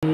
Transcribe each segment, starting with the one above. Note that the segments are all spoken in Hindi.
एक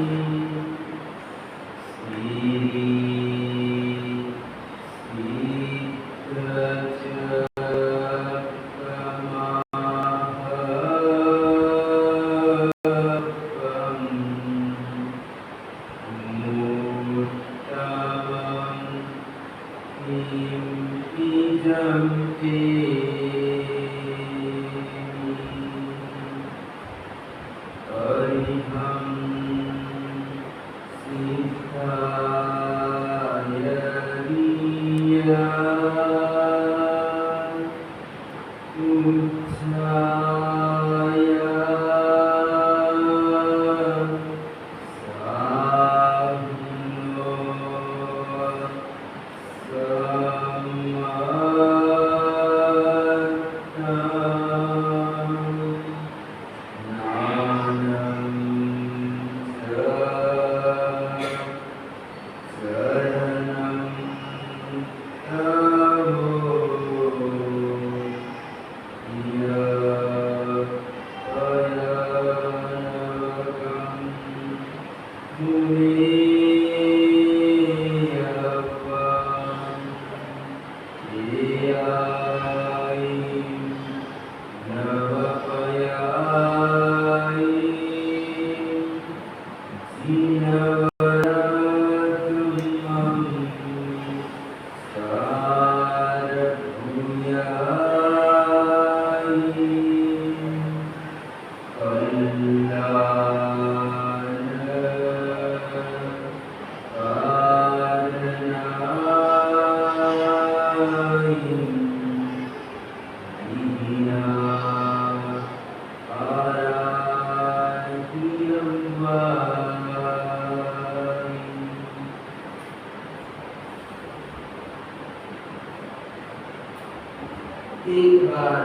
बार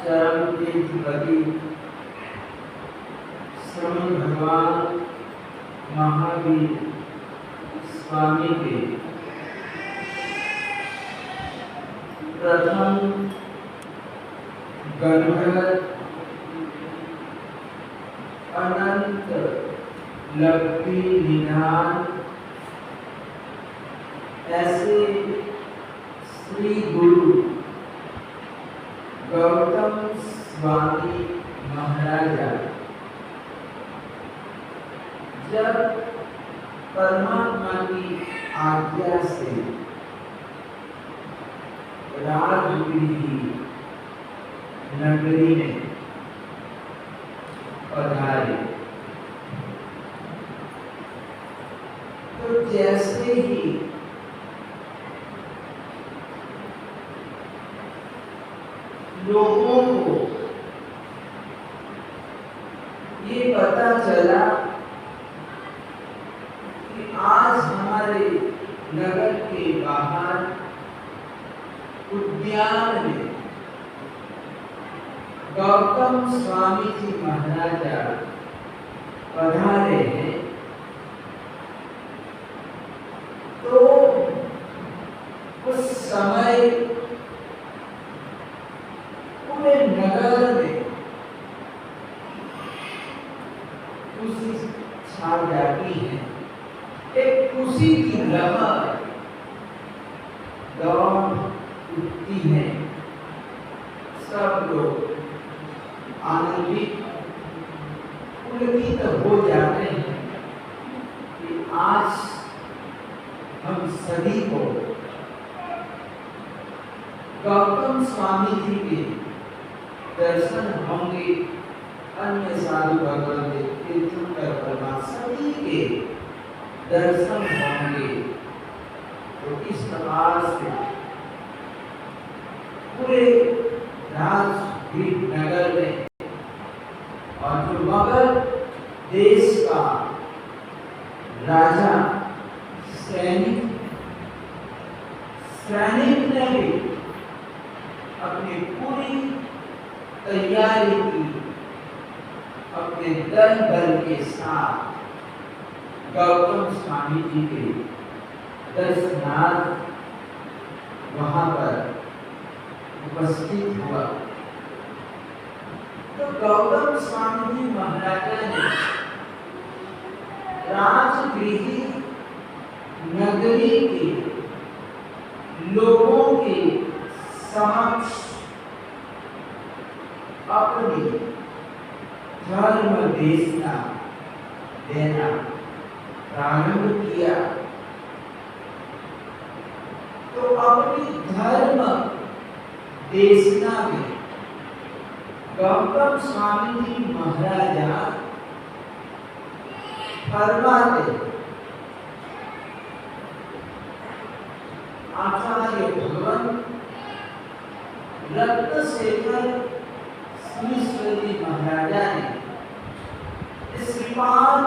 चरम तेज गति श्रमण भगवान महावीर स्वामी के प्रथम गणगत अनंत लक्ष्मी निधान ऐसे श्री गुरु गौतम स्वामी महाराजा जब परमात्मा की आज्ञा से राजगिरी नगरी में पधारे तो जैसे ही लोगों को ये पता चला कि आज हमारे नगर के बाहर उद्यान में गौतम स्वामी जी महाराजा पधारे हैं, तो उस समय पूरे नगर में खुशी छा जाती है। एक खुशी की लहर दौड़ उठती है। सब लोग आनंदित पुलकित हो जाते हैं कि आज हम सभी को गौतम स्वामी जी के दर्शन होंगे, अन्य साधु भगवान के तीर्थंकर परमात्मा सभी के दर्शन होंगे। तो इस प्रकार से पूरे राजगीर नगर में और जो मगध देश का राजा सैनिक ने भी अपनी पूरी तैयारी की, अपने दल बल के साथ गौतम स्वामी जी के दर्शनार्थ वहां पर उपस्थित हुआ। तो गौतम स्वामी जी महाराज गृही नगरी के लोगों के समक्ष अपनी धर्म देना प्रारंभ किया। तो अपनी धर्म देशना में गौतम स्वामी जी महाराजा फरमाते, आचार्य भगवान रत्नशेखर श्रीश्वरी महाराजा ने इस श्रीपाद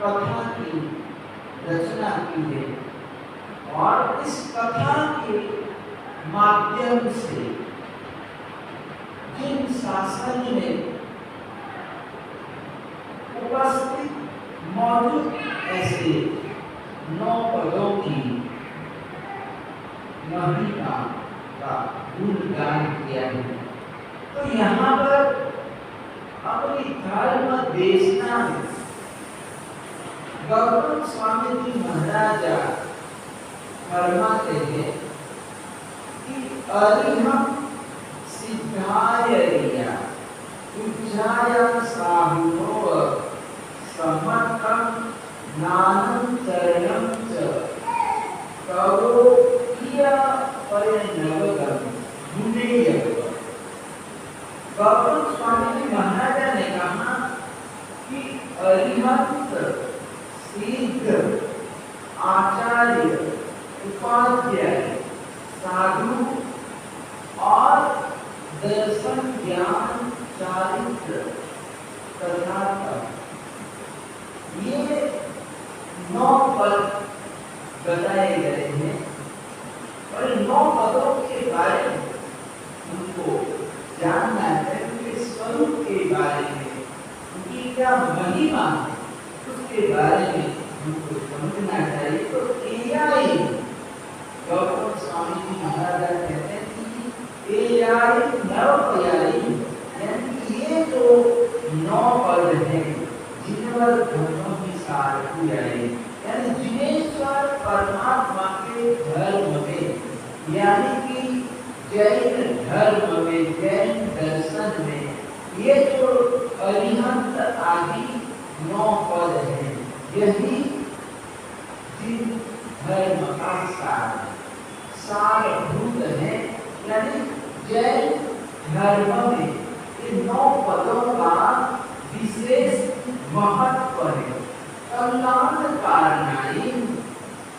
कथा की रचना की है और इस कथा के माध्यम से जिन शासन में उपस्थित मौजूद ऐसे 9 पदों की महिमा का गुणगान किया है। तो यहाँ पर अपनी धर्म देशना में गौतम स्वामी जी महाराजा फरमाते हैं कि अरिहं सिद्धायरिया उज्जायं साहुनो समर्थं ज्ञानं चरणं च कवो किया परिणवगम गुणेय। गौतम स्वामी जी महाराजा ने कहा कि अरिहंत सिद्ध आचार्य उपाध्याय साधु और दर्शन ज्ञान चारित्र तथा ये 9 पद बताए गए हैं और 9 पदों के बारे में उनको जानना है, उनके स्वरूप के बारे में, उनकी क्या महिमा है उसके बारे में हमको समझना चाहिए। तो एआई गौतम स्वामी जी महाराजा कहते हैं कि एआई नवपयाई, यानी ये जो 9 पद हैं जिनवर धर्मों की सार की जाए, यानी जिनेश्वर परमात्मा के धर्म में, यानी कि जैन धर्म में, जैन दर्शन में ये जो अरिहंत आदि 9 पद हैं, यही जिन धर्म का सारभूत है। यानी जैन धर्म में इन 9 पदों का विशेष महत्व है। कल्याण कारणाई,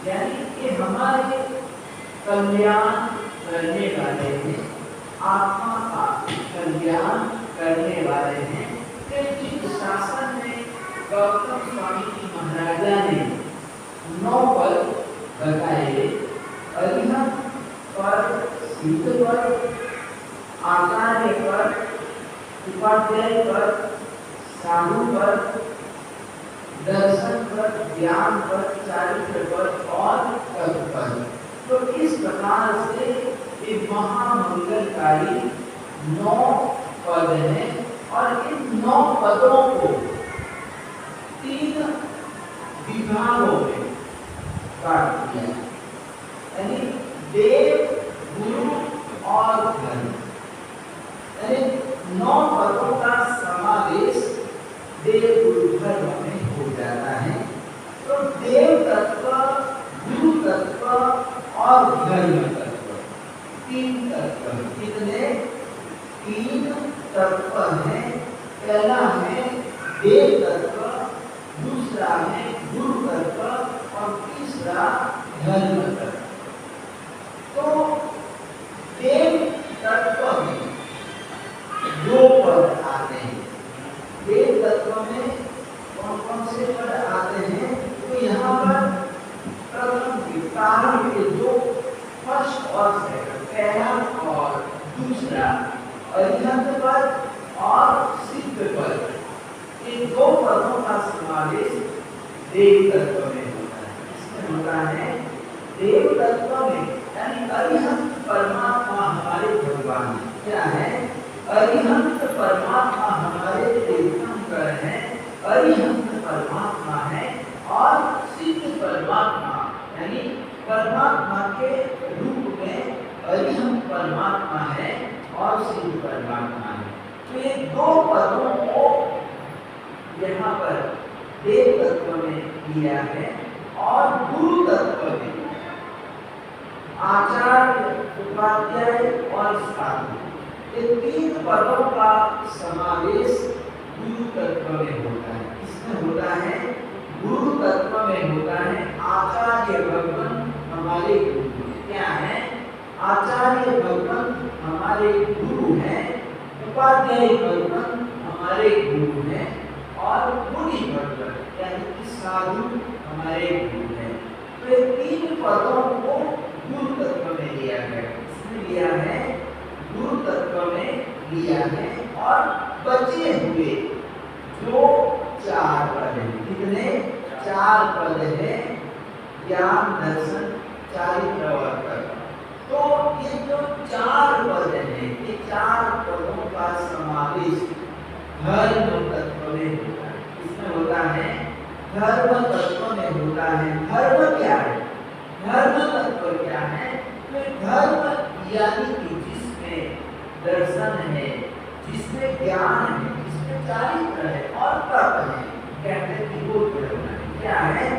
यानी कि हमारे कल्याण करने वाले हैं, आत्मा का कल्याण करने वाले हैं। जिस शासन में गौतम स्वामी जी महाराजा ने 9 पद बताए, अरिहंत पद, सिद्ध पद, आचार्य पद, उपाध्याय पद, साधु पद, दर्शन पद, ज्ञान पद, चारित्र पद और तप पद। तो इस प्रकार से ये महामंगलकारी 9 पद हैं और इन 9 पदों को 3 विभागों में काट दिया, यानी देव, गुरु और धर्म। यानी 9 पदों का समावेश देव गुरु धर्म में हो जाता है। तो देव तत्व, गुरु तत्व और धर्म तत्व, 3 तत्व। कितने? 3 तत्व हैं। पहला है देव तत्व, दूसरा है गुरु तत्व और तीसरा धर्म तत्व। तो देव तत्व में 2 पद आते हैं। देव तत्व में कौन से पद आते हैं? तो यहाँ पर प्रथम के प्रारंभ के 2 फर्स्ट और सेकंड, पहला और दूसरा, अरिहंत पद और सिद्ध पद, इन 2 पदों का समावेश देव तत्व में होता है। इसमें होता है देव तत्व में, यानी अरिहंत परमात्मा हमारे भगवान क्या है? अरिहंत परमात्मा हमारे तीर्थंकर हैं। अरिहंत परमात्मा है परमात्मा के रूप में अरिहंत परमात्मा है और सिद्ध परमात्मा है। तो ये दो पदों को यहाँ पर देव तत्व में दिया है और गुरु तत्व में आचार्य, उपाध्याय और साधु, ये तीन पदों का समावेश गुरु तत्व में होता है। इसमें होता है गुरु तत्व में होता है आचार्य भगवान हमारे गुरु हैं। क्या है? आचार्य भगवान हमारे गुरु हैं, उपाध्याय भगवान हमारे गुरु हैं और मुनि भगवान यानी कि साधु हमारे गुरु हैं। तो ये तीन पदों को गुरु तत्व में लिया है। इसमें लिया है गुरु तत्व में लिया है और बचे हुए जो चार पद हैं, कितने? चार पद है, ज्ञान, दर्शन, चारित्र और कर्म। तो ये जो चार पद हैं, ये चार पदों का समावेश धर्म तत्व में होता है। इसमें होता है धर्म तत्व में होता है। धर्म क्या है? धर्म तत्व क्या है? तो धर्म यानी कि जिसमें दर्शन है, जिसमें ज्ञान है, जिसमें चारित्र है और कर्म है, कहते हैं कि वो धर्म है। क्या है?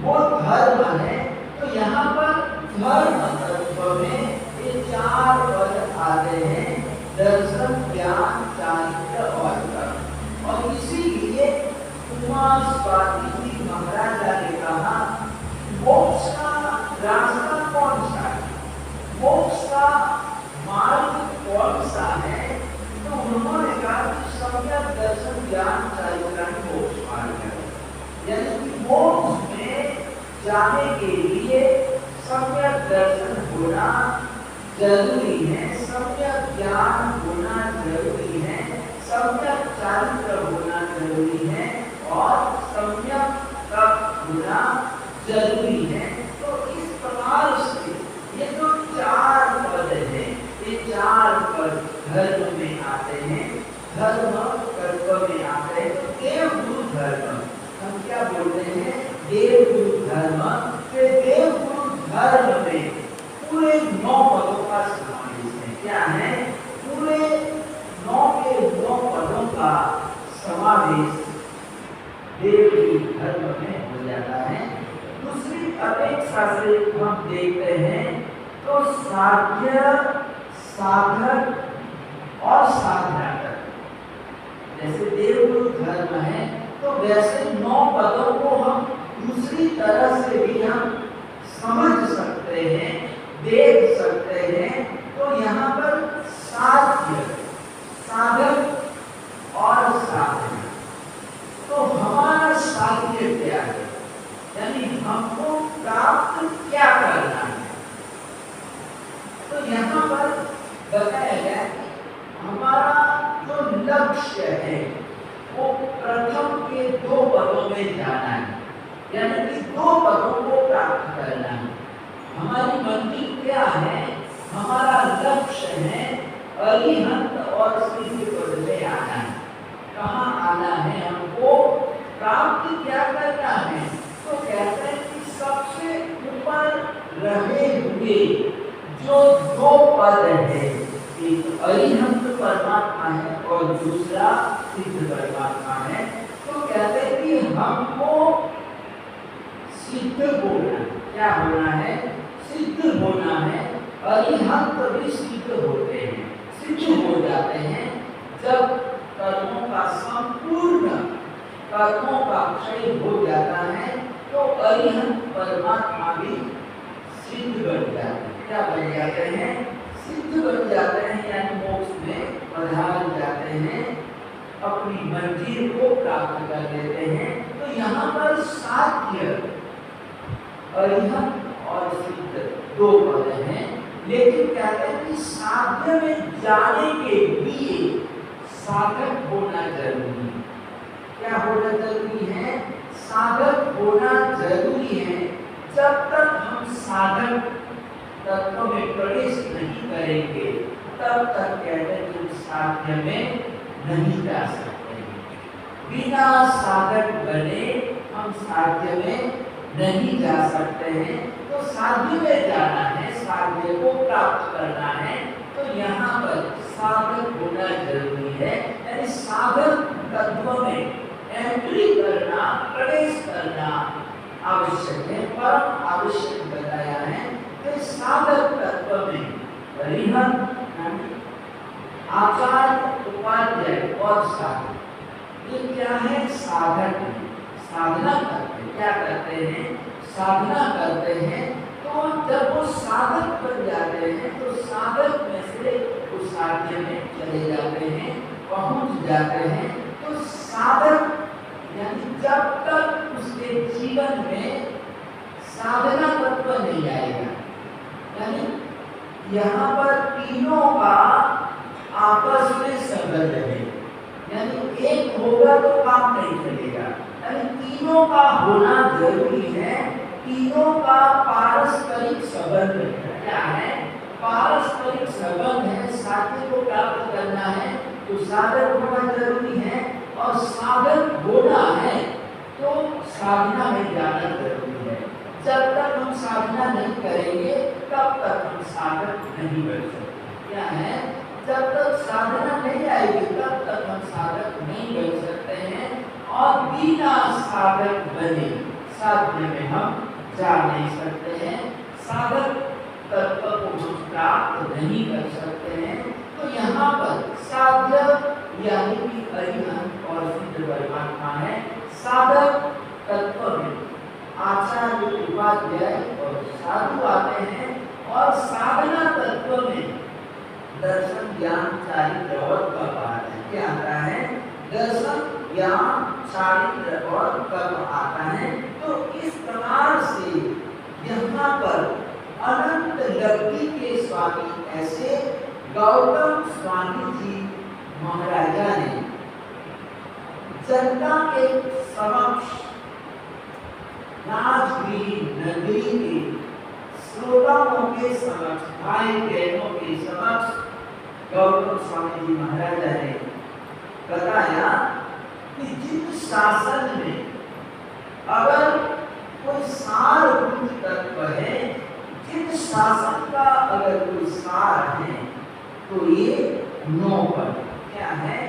वो धर्म है। तो यहाँ पर धर्म तत्व में ये चार पद आते हैं, दर्शन, ज्ञान, चारित्र और कर्म। और इसीलिए उमा स्वाति जी महाराजा ने कहा मोक्ष का रास्ता कौन सा है, मोक्ष का मार्ग कौन सा है? तो उन्होंने कहा कि सम्यक दर्शन, ज्ञान, चारित्र मोक्ष मार्ग है। यानी कि मोक्ष में जाने के लिए सम्यक दर्शन होना जरूरी है, सम्यक ज्ञान होना जरूरी है, सम्यक चारित्र होना जरूरी है और सम्यक तप होना जरूरी है। तो इस प्रकार से ये जो चार पद हैं, ये चार पद धर्म में आते हैं, धर्म तत्व में आते हैं। तो देव गुरु धर्म हम क्या बोलते हैं? देव गुरु धर्म। देव गुरु धर्म में पूरे 9 पदों का समावेश है। क्या है? पूरे 9 के 9 पदों का समावेश देव गुरु धर्म में हो जाता है। दूसरी अपेक्षा से हम देखते हैं तो साध्य, साधक और साधना। जैसे देव गुरु धर्म है तो वैसे 9 पदों को हम दूसरी तरह से भी हम समझ सकते हैं, देख सकते हैं। तो यहाँ पर साध्य, साधक और साधना। तो हमारा साध्य क्या है? यानी हमको प्राप्त क्या करना है? तो यहाँ पर बताया गया कि हमारा जो लक्ष्य है वो प्रथम के 2 पदों में जाना है, यानी कि 2 पदों को प्राप्त करना है। हमारी मंजिल क्या है? हमारा लक्ष्य है अरिहंत और सिद्ध पद में आना है। कहाँ आना है? हमको प्राप्त क्या करना है? तो कहते हैं कि सबसे ऊपर रहे हुए जो 2 पद है, एक अरिहंत परमात्मा है और दूसरा सिद्ध परमात्मा है। तो कहते हैं कि हमको सिद्ध होना, क्या होना है? सिद्ध होना है। अरिहंत भी सिद्ध होते हैं, सिद्ध हो जाते हैं जब कर्मों का संपूर्ण कर्मों का क्षय हो जाता है। तो अरिहंत परमात्मा भी सिद्ध बन जाते हैं। क्या बन जाते हैं? सिद्ध बन जाते हैं, यानी मोक्ष में पधार जाते हैं, अपनी मंजिल को प्राप्त कर लेते हैं। तो यहाँ पर साध्य, अरिहंत और सिद्ध 2 पद हैं, लेकिन कहते हैं कि साध्य में जाने के लिए साधक होना जरूरी है। क्या होना जरूरी है? साधक होना जरूरी है। जब तक हम साधक तत्व में प्रवेश नहीं करेंगे तब तक कहते हैं कि साध्य में नहीं जा सकते। बिना साधक बने हम साध्य में नहीं जा सकते हैं। तो तो साध्य में जाना है, साध्य को प्राप्त करना है, तो यहाँ पर साधक होना जरूरी है। यानी साधक तत्व में एंट्री करना, प्रवेश करना आवश्यक है, परम आवश्यक बताया है। तो साधक तत्व में परिहर आचार्य, उपाध्याय और साधक, ये क्या है? साधक है, साधना करते हैं। क्या करते हैं? साधना करते हैं। तो जब वो साधक बन जाते हैं तो साधक में से उस साध्य में चले जाते हैं, पहुंच जाते हैं। तो साधक यानी जब तक उसके जीवन में साधना तत्व नहीं आएगा, यानी यहाँ पर तीनों का आपस में संबंध है, यानी एक होगा तो काम नहीं चलेगा, यानी तीनों का होना जरूरी है। तीनों का पारस्परिक संबंध क्या है? पारस्परिक संबंध है। साध्य को प्राप्त करना है तो साधक होना जरूरी है, और साधक होना है तो साधना में जाना जरूरी है। जब तक हम साधना नहीं करेंगे तब तक हम साधक नहीं बन सकते। क्या है? जब तक साधना नहीं आएगी तब तक हम साधक नहीं बन सकते हैं, और बिना साधक बने साध्य में हम जा नहीं सकते हैं, साधक तत्व को हम प्राप्त नहीं कर सकते हैं। तो यहाँ पर साध्य यानी कि अरिहंत और सिद्ध परमात्मा है। साधक तत्व में आचार्य, उपाध्याय और साधु आते हैं, और साधना तत्व में दर्शन, ज्ञान, चारित्र और तप आता है। क्या आता है? दर्शन, ज्ञान, चारित्र और तप आता है। तो इस प्रकार से यहाँ पर अनंत लक्ष्मी के स्वामी ऐसे गौतम स्वामी जी महाराजा ने जनता के समक्ष, राजगीर नगरी के श्रोताओं के समक्ष, भाई बहनों के समक्ष गौतम स्वामी जी महाराजा ने बताया कि जिस शासन में अगर कोई सारभूत तत्व है, जिस शासन का अगर कोई सार है, तो ये 9 पद क्या है?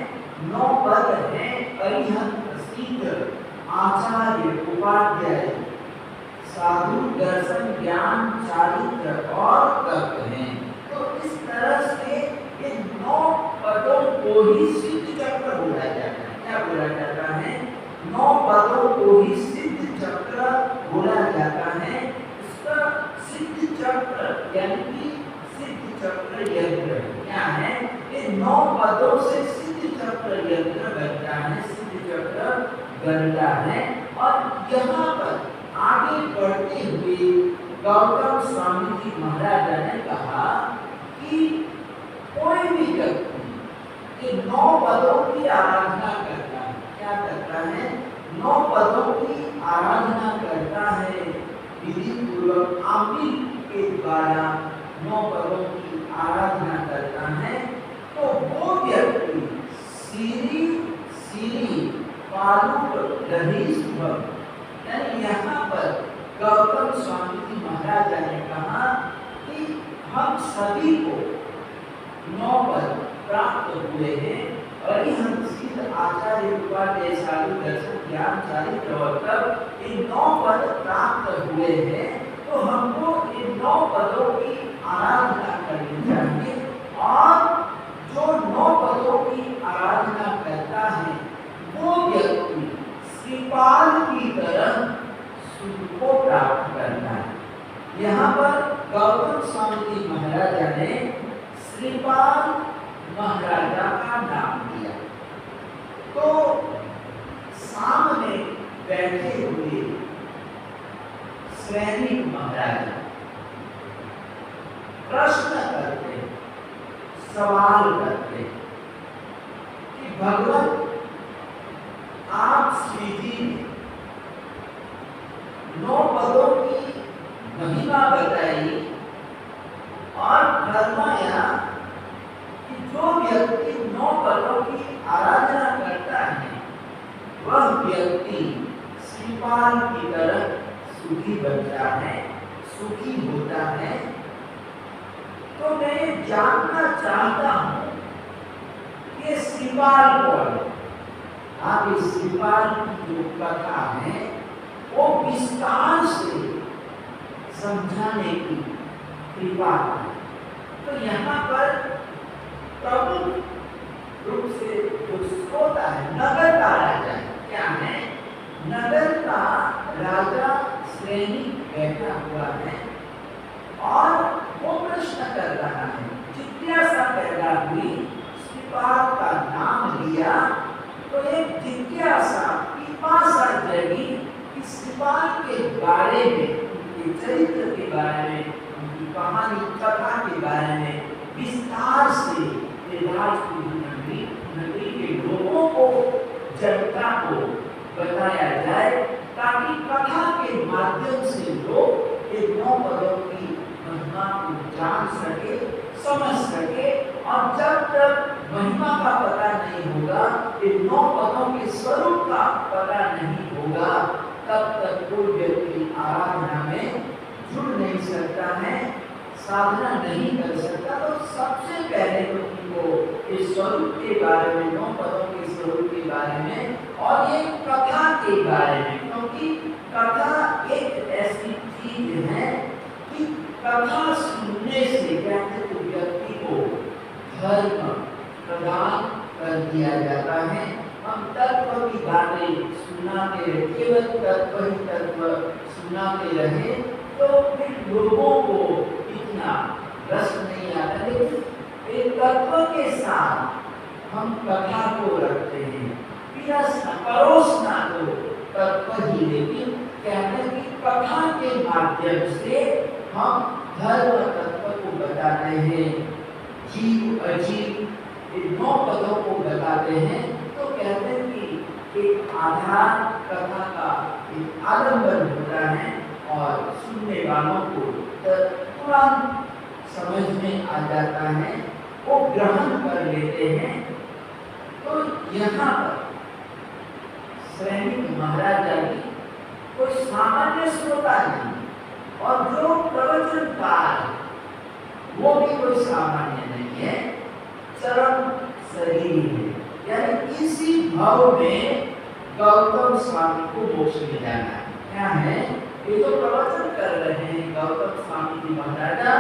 9 पद है। अरिहंत, सिद्ध, आचार्य, उपाध्याय, साधु, दर्शन, ज्ञान, चारित्र और तप हैं। तो इस तरह से ये 9 पदों को ही सिद्ध चक्र बोला जाता है। क्या बोला जाता है? 9 पदों को ही सिद्ध चक्र बोला जाता है। इसका सिद्ध चक्र यानी कि सिद्ध चक्र यंत्र क्या है? ये 9 पदों से सिद्ध चक्र यंत्र बनता है, सिद्ध चक्र बनता है। और यहाँ पर आगे बढ़ते हुए गौतम स्वामी जी महाराज ने कहा कि कोई भी व्यक्ति इन 9 पदों की आराधना करता है। क्या करता है? 9 पदों की आराधना करता है, विधि पूर्वक आमिर के द्वारा 9 पदों की आराधना करता है, तो वो व्यक्ति सीरी सीरी पालुक रही सुबह। यानी यहाँ पर गौतम स्वामी जी महाराज ने कहा कि हम सभी को 9 पद प्राप्त हुए हैं, और हम सिद्ध, आचार्य, उपाध्याय, साधु, दर्शन, ज्ञान, चारित्र और तप, इन 9 पद प्राप्त हुए हैं। तो हमको इन 9 पदों की आराधना करनी चाहिए, और जो 9 पदों की आराधना करता है वो व्यक्ति श्रीपाल की तरह सुख को प्राप्त करता है। यहाँ पर गौतम स्वामी जी महाराजा ने श्रीपाल महाराजा का नाम दिया। तो सामने बैठे हुए सैनिक महाराजा प्रश्न करते, सवाल करते कि भगवान आप श्री जी ने 9 पदों की महिमा बताई और फरमाया कि जो व्यक्ति 9 पदों की आराधना करता है वह व्यक्ति श्रीपाल की तरह सुखी बनता है, सुखी होता है। तो मैं जानना चाहता हूं कि श्रीपाल कौन? आप इस श्रीपाल की जो कथा है वो विस्तार से समझाने की कृपा है। तो यहाँ पर प्रमुख रूप से जो श्रोता है नगर का राजा है। क्या है? नगर का राजा श्रेणी बैठा हुआ है और वो प्रश्न कर रहा है। जिज्ञासा पैदा हुई, श्रीपाल का नाम लिया तो एक जिज्ञासा पिपासा जगी कि श्रीपाल के बारे में, उनके चरित्र के बारे में, उनकी कहानी कथा के बारे में विस्तार से नगरी के लोगों को, जनता को बताया जाए, ताकि कथा के माध्यम से लोग इन 9 पदों की महिमा को जान सके, समझ सके। और जब तक महिमा का पता नहीं होगा, इन 9 पदों के स्वरूप का पता नहीं होगा, तब तक कोई व्यक्ति आराधना में जुड़ नहीं सकता है, साधना नहीं कर सकता। तो सबसे पहले तो उनको इस स्वरूप के बारे में, 9 पदों के स्वरूप के बारे में और ये कथा के बारे में, क्योंकि कथा एक ऐसी चीज है कि कथा सुनने से कहते तो व्यक्ति को धर्म प्रदान कर दिया जाता है। हम तत्व की बातें सुनाते रहे, केवल तत्व ही तत्व सुनाते रहे तो फिर लोगों को इतना रस नहीं आता। लेकिन एक तत्व के साथ हम कथा को रखते हैं, परोसना तो तत्व ही, लेकिन कहते कि कथा के माध्यम से हम धर्म तत्व को बताते हैं, जीव अजीव इन 9 पदों को बताते हैं। तो कहते हैं कि एक आधार कथा का एक आलंबन होता है और सुनने वालों को तुरंत समझ में आ जाता है, वो ग्रहण कर लेते हैं। तो यहाँ पर सैनिक महाराजा की कोई सामान्य श्रोता नहीं, और जो प्रवचनकार वो भी कोई सामान्य नहीं है, चरम शरीर है। यानी इसी भाव में गौतम स्वामी को मोक्ष में जाना है। क्या है? ये जो प्रवचन कर रहे हैं गौतम स्वामी जी महाराजा,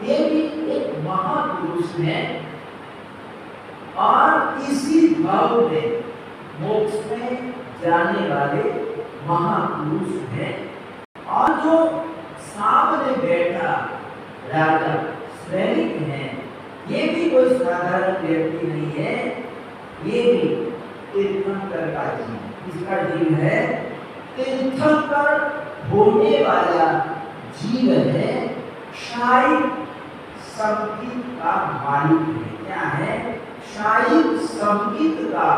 ये भी एक महापुरुष है और इसी भाव में मोक्ष में जाने वाले महापुरुष हैं। और जो सामने बैठा राजा सैनिक है, ये भी कोई साधारण व्यक्ति नहीं है, ये भी तीर्थंकर का जीव, इसका जीव है तीर्थंकर होने वाला जीव है, शाही संगीत का मालिक है। क्या है? शाही संगीत का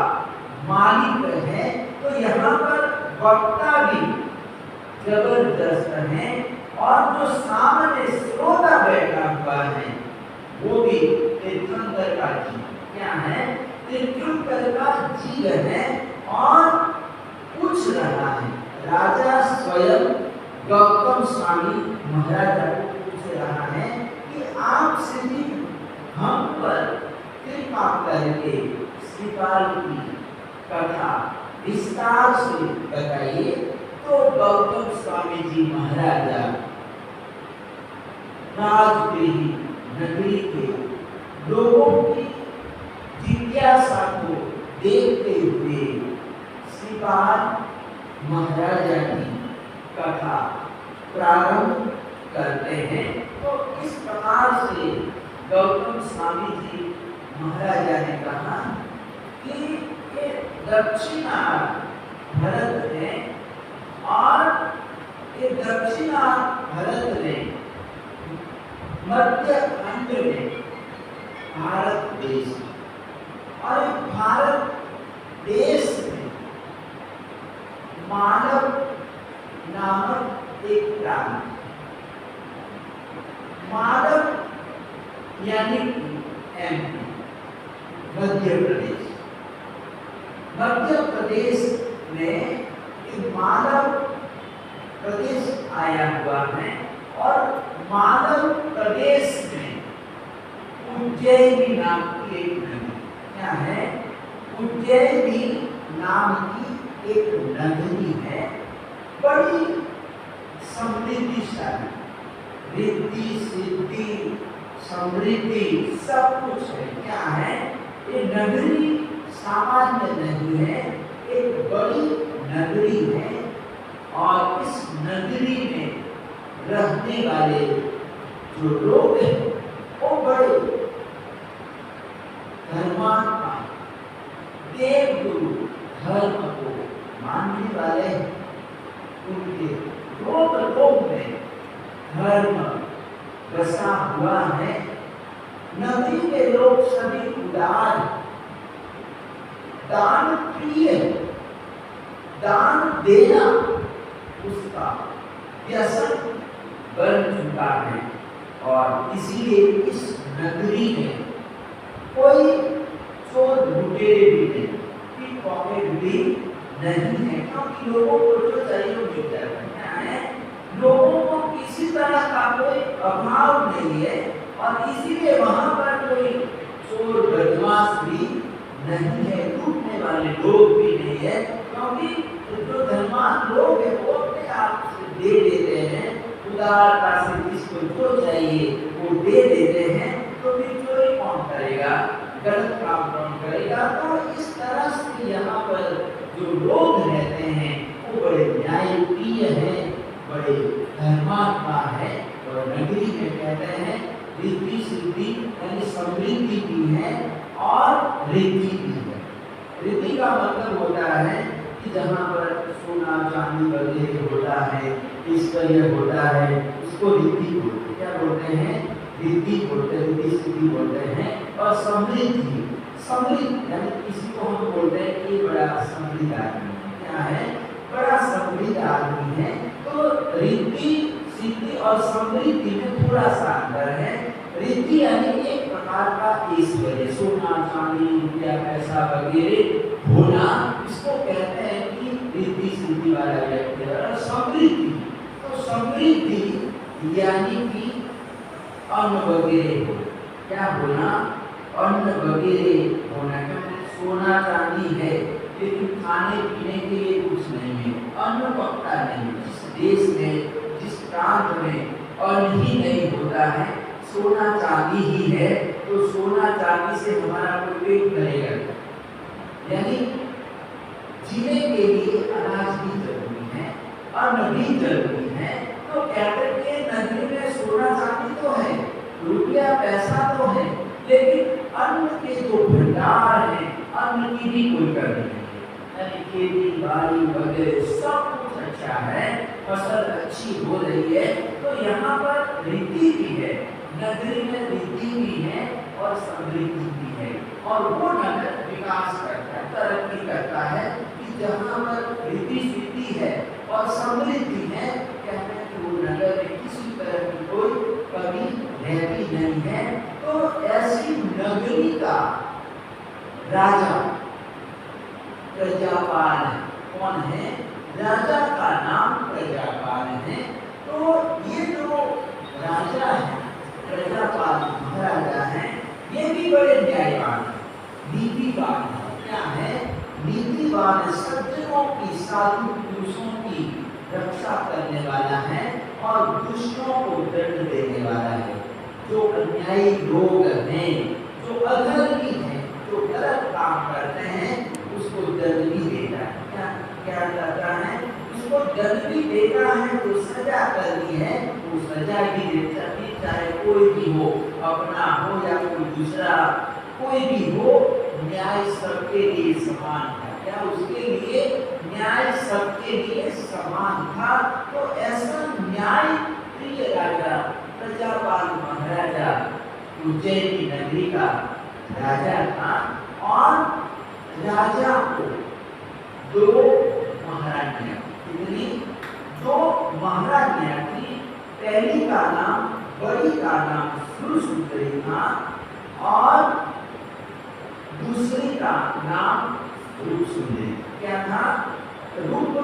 मालिक है। तो यहाँ पर वक्ता भी जबरदस्त है और जो सामने श्रोता बैठा हुआ है वो भी तीर्थंकर का जीव। क्या है? तीर्थंकर का जीव है और पूछ रहा है, राजा स्वयं गौतम स्वामी महाराजा को पूछ रहा है कि आप श्री हम पर कृपा करके श्रीपाल की कथा विस्तार से बताइए। तो गौतम स्वामी जी महाराजा राजगृह नगरी के लोगों की जिज्ञासा को देखते हुए श्रीपाल महाराजा की कथा प्रारंभ करते हैं। तो इस प्रकार से गौतम स्वामी जी महाराजा ने कहा कि ये दक्षिणार्थ भरत है और ये दक्षिणार्थ भरत ने मध्य खंड में भारत देश और भारत देश में मानव नामक एक प्रांत, मानव यानी एमपी मध्य प्रदेश, मध्य प्रदेश में एक मानव प्रदेश आया हुआ है और मालव प्रदेश में उज्जैनी नाम की एक नगरी, क्या है? उज्जैनी नाम की एक नगरी है, बड़ी समृद्धिशाली, रिद्धि सिद्धि समृद्धि सब कुछ है। क्या है? ये नगरी सामान्य नहीं है, एक बड़ी नगरी है। और इस नगरी में रहने वाले जो लोग हैं वो बड़े धर्मात्मा, देवगुरु धर्म को मानने वाले हैं। उनके लोग में धर्म बसा हुआ है। नगरी के लोग सभी उदार, दान प्रिय, दान देना उसका व्यसन बन चुका है। और इसीलिए इस नगरी में कोई चोर लुटेरे भी नहीं, पिकपॉकेट भी नहीं है, क्योंकि लोगों को जो चाहिए वो मिल जाता है। लोगों को किसी तरह का कोई अभाव नहीं है और इसीलिए वहां पर कोई चोर बदमाश भी नहीं है, लूटने वाले लोग भी नहीं है, क्योंकि जो धर्मात्म लोग हैं वो अपने आप से दे देते हैं, उदारता से जिसको जो चाहिए वो दे देते हैं। तो फिर चोरी कौन करेगा, गलत काम कौन करेगा? तो इस तरह से यहाँ पर जो लोग रहते हैं वो बड़े न्यायप्रिय हैं, बड़े धर्मात्मा है। और नगरी में कहते हैं रिद्धि सिद्धि यानी समृद्धि भी है और रिद्धि भी है। रिद्धि का मतलब होता है कि जहाँ पर सोना चांदी वगैरह होता है, ऐश्वर्य होता है, उसको रिद्धि बोलते हैं। क्या बोलते हैं? रिद्धि बोलते हैं, रिद्धि सिद्धि बोलते हैं। और समृद्धि, समृद्ध यानी किसी को हम बोलते हैं कि बड़ा समृद्ध आदमी है। क्या है? बड़ा समृद्ध आदमी है। तो रिद्धि सिद्धि और समृद्धि में थोड़ा सा अंतर है। रिद्धि यानी एक प्रकार का ऐश्वर्य, सोना चांदी रुपया पैसा वगैरह होना, इसको कहते हैं कि रिद्धि सिद्धि वाला व्यक्ति है। और समृद्धि, तो समृद्धि यानी कि अन्न वगैरह हो, क्या होना? अन्न वगैरह होना। क्योंकि सोना चांदी है लेकिन खाने पीने के लिए कुछ नहीं है, अन्न पकता नहीं। जिस देश में, जिस प्रांत में अन्न ही नहीं होता है, सोना चांदी ही है, तो सोना चांदी से हमारा कोई पेट भरेगा, यानी जीने के लिए अनाज भी जरूरी है, अन्न भी जरूरी है। तो कहते हैं नगरी में सोना चांदी तो है, रुपया पैसा तो है, लेकिन अन्न के जो भंडार है, अन्न की भी कोई कमी नहीं है। यानी खेती बाड़ी वगैरह सब कुछ अच्छा है, फसल अच्छी हो रही है। तो यहाँ पर रिद्धि भी है, नगरी में रिद्धि भी है और समृद्धि भी है। और वो नगर विकास करता है, तरक्की करता है कि जहाँ पर रिद्धि सिद्धि है और समृद्धि है, कहते हैं कि वो नगर में किसी तरह की कोई कमी रहती नहीं है। तो ऐसी नगरी का राजा प्रजापाल है। कौन है? राजा का नाम प्रजापाल है। तो ये जो राजा है, प्रजापाल महाराजा है, ये भी बड़े न्यायवान है, नीतिवान है। क्या है? नीतिवान, सज्जनों की, साधु पुरुषों की रक्षा करने वाला है और दुष्टों को दंड देने वाला है। जो अन्यायी लोग हैं, जो अधर्मी हैं, जो गलत काम करते हैं, उसको दंड भी देता है। क्या करता है? उसको दंड भी देता है, तो सजा करनी है तो सजा भी देता है, चाहे कोई भी हो, अपना हो या कोई दूसरा, कोई भी हो, न्याय सबके लिए समान था। क्या उसके लिए न्याय सबके लिए समान था? तो ऐसा न्याय प्रिय राजा प्रजापाल महाराजा उज्जैन की नगरी का राजा था। और राजा को दो महारानियां, कितनी? दो महारानियां थी। पहली का नाम, बड़ी का नाम सुरसुंदरी था और दूसरी का नाम रूप सुंदरी। क्या था? रूप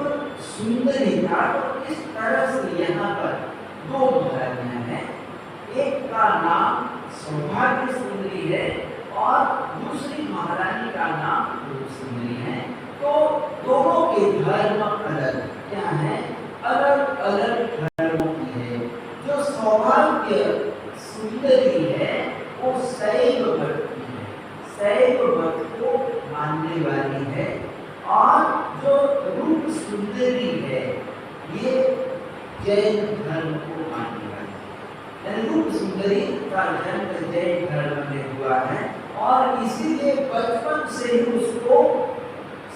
सुंदरी था। तो इस तरह से यहाँ पर दो महारानियां हैं। एक का नाम सौभाग्य सुंदरी है और दूसरी महारानी का नाम रूप सुंदरी है। तो दोनों के धर्म अलग क्या है, अलग अलग धर्मों की है। जो सौभाग्य सुंदरी है वो शैव मत की है, शैव मत को मानने वाली है। और जो रूप सुंदरी है ये जैन धर्म को मानने वाली है। रूप सुंदरी का जन्म जैन धर्म में हुआ है और इसीलिए बचपन से ही उसको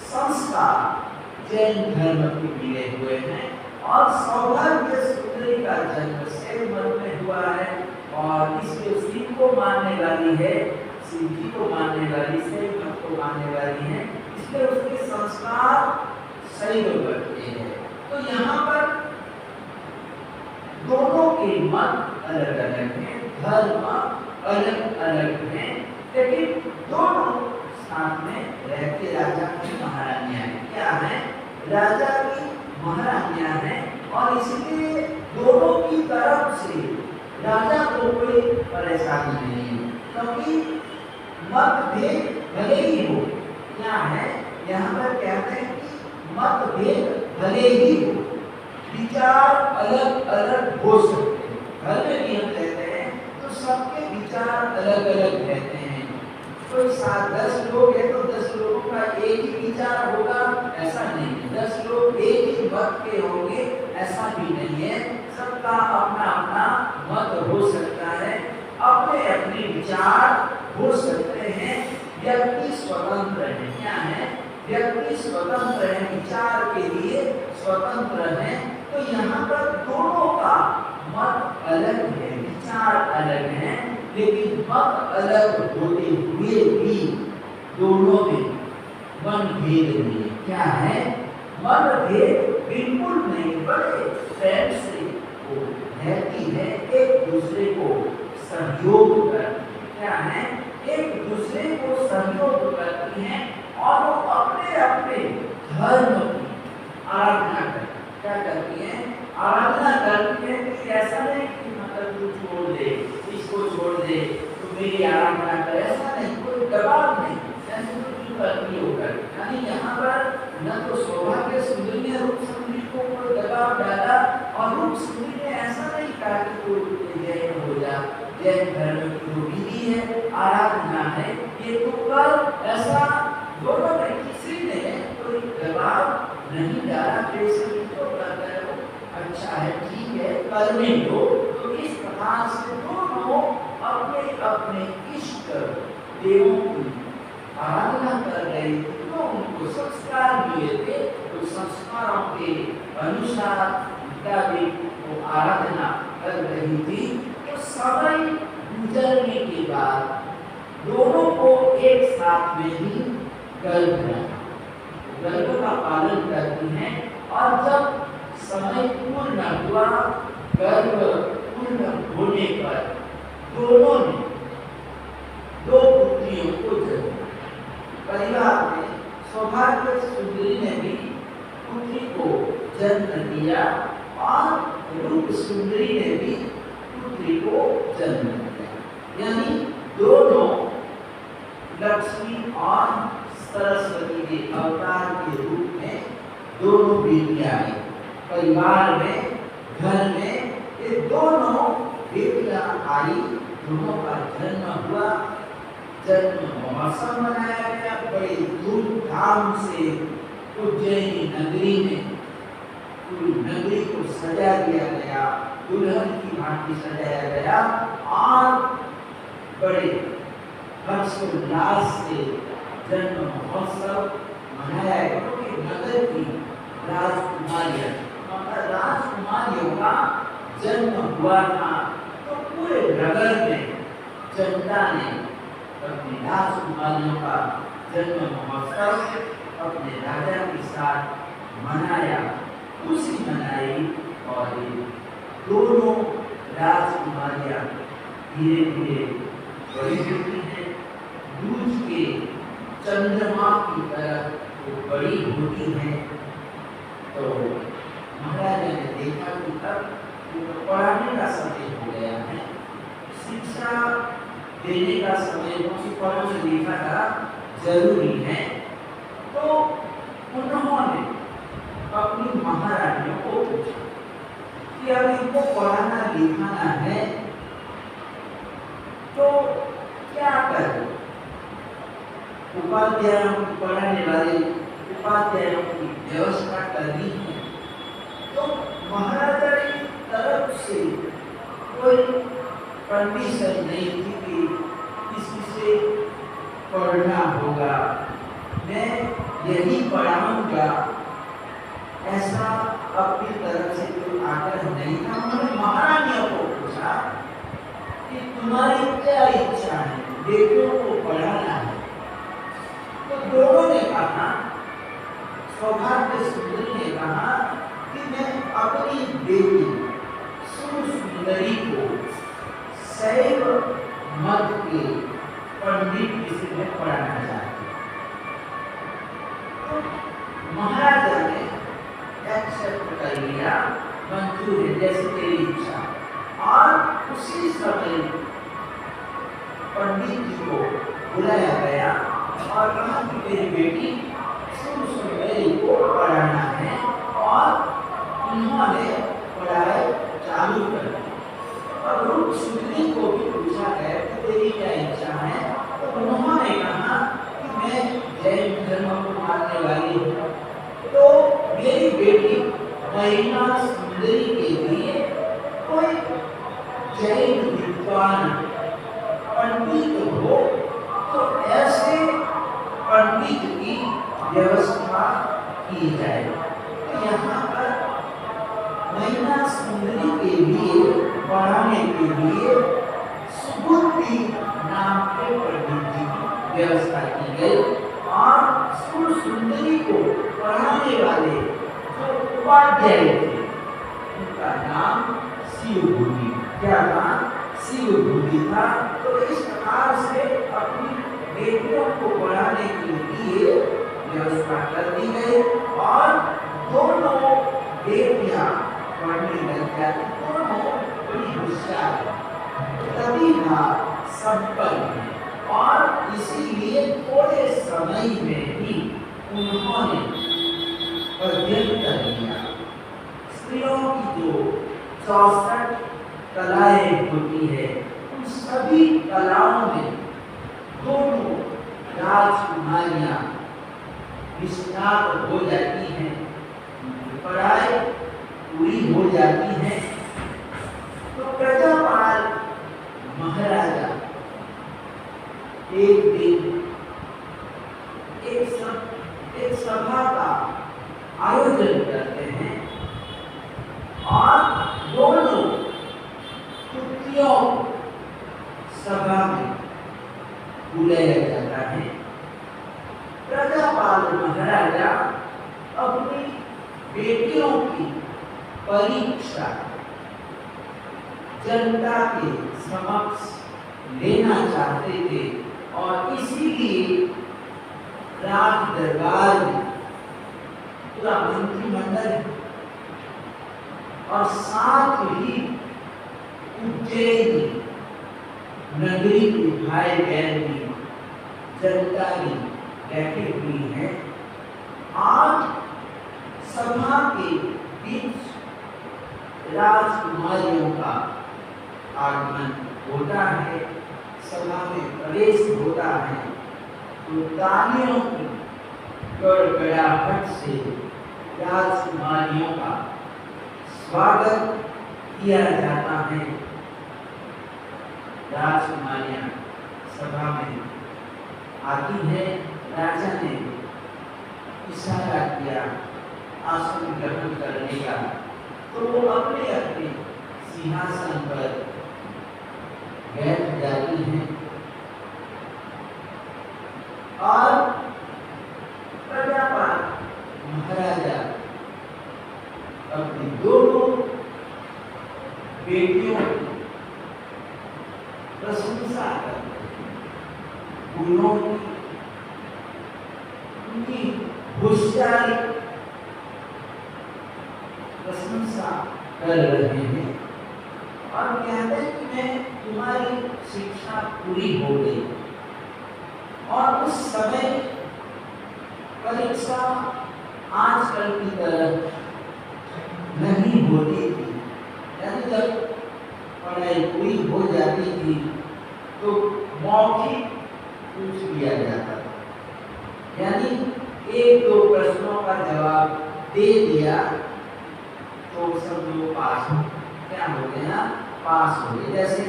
संस्कार जैन धर्म के मिले हुए हैं। और सौभाग्य सुंदरी का जन्म शैव मत में हुआ है और इसलिए शिव को मानने वाली है, शिव जी को मानने वाली, शैव मत को मानने वाली है, इसलिए उसके संस्कार शैव मत के हैं। तो यहाँ पर दोनों के मत अलग अलग हैं, धर्म अलग अलग हैं, लेकिन दोनों साथ में रहते राजा की महारानियां हैं। क्या है, राजा की महारानियां हैं और इसलिए दोनों की तरफ से राजा को कोई परेशानी नहीं है, क्योंकि मतभेद भले ही हो। क्या है, यहाँ पर कहते हैं कि मतभेद भले ही हो, विचार अलग अलग हो सकते हैं। घर में भी हम रहते हैं तो सबके विचार अलग अलग रहते हैं। कोई 10 लोग हैं तो 10 लोगों का एक ही विचार होगा ऐसा नहीं है, 10 लोग एक ही मत के होंगे ऐसा भी नहीं है। सबका अपना अपना मत हो सकता है, अपने अपने विचार हो सकते हैं। व्यक्ति स्वतंत्र है। क्या है, व्यक्ति स्वतंत्र है, विचार के लिए स्वतंत्र है। तो यहाँ पर दोनों का मत अलग है, विचार अलग है, लेकिन मत अलग होते हुए भी दोनों में मनभेद नहीं। क्या है, मनभेद बिल्कुल नहीं, बड़े प्रेम से वो रहती है, एक दूसरे को सहयोग करती है। क्या है, एक दूसरे को सहयोग करती हैं और वो अपने अपने धर्म की आराधना करती है। क्या करती हैं, आराधना करती है कि ऐसा नहीं कि मतलब तू छोड़ दे, इसको छोड़ दे, तो मेरी आराधना कर, ऐसा नहीं, कोई दबाव नहीं, ऐसे तो क्यों करती होकर। यानी यहाँ पर न तो सौभाग्य सुंदरी ने रूप सुंदरी को कोई दबाव डाला और रूप सुंदरी ने ऐसा नहीं कहा कि कोई जैन हो जा, जैन धर्म की जो विधि है, आराधना है, ये तो कर, ऐसा दोनों में किसी ने कोई दबाव नहीं डाला। जैसे तो करते रहो, अच्छा है, ठीक है, करने दो। तो इस प्रकार से दोनों अपने अपने इष्ट देवों की आराधना कर रहे थे, तो उनको संस्कार मिले थे, तो संस्कारों के अनुसार मुताबिक वो आराधना कर रही थी। तो समय गुजरने के बाद दोनों को एक साथ में ही गर्भ का पालन करती हैं और जब समय पूर्ण हुआ, गर्भ पूर्ण होने पर दोनों ने 2 पुत्रियों को जन्म दिया। परिवार में सौभाग्य सुंदरी ने भी पुत्री को जन्म दिया और रूप सुंदरी ने भी पुत्री को जन्म दिया। यानी दोनों लक्ष्मी और सरस्वती के अवतार के रूप में दोनों बेटियां आई। परिवार में, घर में ये दोनों बेटियां आई, दोनों का जन्म हुआ। जन्म महोत्सव मनाया गया बड़े धूमधाम से। उज्जैनी नगरी में पूरी नगरी को सजा दिया गया, दुल्हन की भांति सजाया गया और बड़े हर्षोल्लास से जन्म महोत्सव मनाया गया। क्योंकि नगर की राजकुमारियां, राजकुमारियों का जन्म हुआ था, तो पूरे नगर में जनता ने अपनी राजकुमारियों का जन्म महोत्सव अपने राजा के साथ मनाया, खुशी मनाई। और दोनों राजकुमारियां धीरे धीरे बड़ी होती हैं, दूज के चंद्रमा की तरह वो बड़ी होती हैं। तो महाराजा ने देखा कि अब पढ़ाने का समय हो गया है, शिक्षा देने का समय पढ़ो से लिखा था जरूरी है। तो उन्होंने अपनी महारानियों को पूछा कि अब इनको पढ़ाना लिखाना है तो क्या करें। उपाध्यायों को पढ़ाने वाले उपाध्यायों की व्यवस्था करनी है। तो महाराजा की तरफ से कोई परमिशन नहीं थी कि किसी से पढ़ना होगा, मैं यही पढ़ाऊंगा, ऐसा अपनी तरफ से कोई आग्रह नहीं था। उन्होंने महारानियों को पूछा कि तुम्हारी क्या इच्छा है, बेटियों को पढ़ाना है। तो दोनों ने कहा, सौभाग्य सुंदरी ने कहा कि मैं अपनी बेटी सुंदरी को शैव मत के पंडित विषय में पढ़ाना चाहती हूँ। तो महाराजा ने एक्सेप्ट कर लिया, मंजूर है, जैसे तेरी इच्छा। और उसी समय पंडित जी को बुलाया गया और कहा कि मेरी बेटी सुंदरी को पढ़ाना है। और उन्होंने पढ़ाई चालू कर दी। और रूप सुंदरी को भी पूछा गया कि तेरी क्या इच्छा है। तो उन्होंने कहा कि मैं जैन धर्म को मानने वाली हूँ, तो मेरी बेटी महिमा सुंदरी के लिए कोई जैन विद्वान पंडित हो तो ऐसे पंडित की व्यवस्था की जाए। तो यहाँ पर महिमा सुंदरी के लिए पढ़ाने के लिए सुबुद्धि नाम के पंडित जी की व्यवस्था की गई। और सुंदरी को पढ़ाने वाले जो उपाध्याय थे उनका नाम शिवभूति, क्या नाम, शिवभूति था। तो इस प्रकार से अपनी बेटियों को पढ़ाने के लिए व्यवस्था कर दी गई। और दोनों बेटियां पढ़ने लग जाती, दोनों बड़ी होशियार, प्रतिभा संपन्न, और इसीलिए थोड़े समय में ही उन्होंने अध्ययन कर लिया। स्त्रियों की जो 64 कलाएं होती है, उन सभी कलाओं में दोनों राजकुमारियां निष्णात हो जाती हैं, पढ़ाई पूरी हो जाती है। तो प्रजापाल महाराजा एक दिन एक सभा का आयोजन करते हैं और दोनों पुत्रियों सभा में बुलाया जाता है। प्रजापाल महाराजा अपनी बेटियों की परीक्षा जनता के समक्ष लेना चाहते थे और इसीलिए राज दरबार में पूरा मंत्रिमंडल और साथ ही उज्जैन नगरी के भाई बहन की जनता भी बैठी हुई है। आज सभा के बीच राजकुमारियों का आगमन होता है, सभा में प्रवेश होता है। तो तालियों की गड़गड़ाहट से राजकुमारियों का स्वागत किया जाता है। राजकुमारियां सभा में आती है। राजा ने इशारा किया आसन ग्रहण करने का, तो वो अपने अपने सिंहासन पर बैठ जाती हैं और प्रजापाल महाराजा अपनी दोनों बेटियों की प्रशंसा करते हैं, गुणों की, उनकी होशियारी प्रशंसा कर रहे हैं और कहते हैं कि मैं तुम्हारी शिक्षा पूरी हो गई और उस समय परीक्षा आजकल की तरह नहीं होती थी, यानी जब पढ़ाई पूरी हो जाती थी तो मौखिक पूछ लिया जाता था, यानी एक दो प्रश्नों का जवाब दे दिया तो सब लोग पास हो, क्या हो गए ना, पास हो गए। जैसे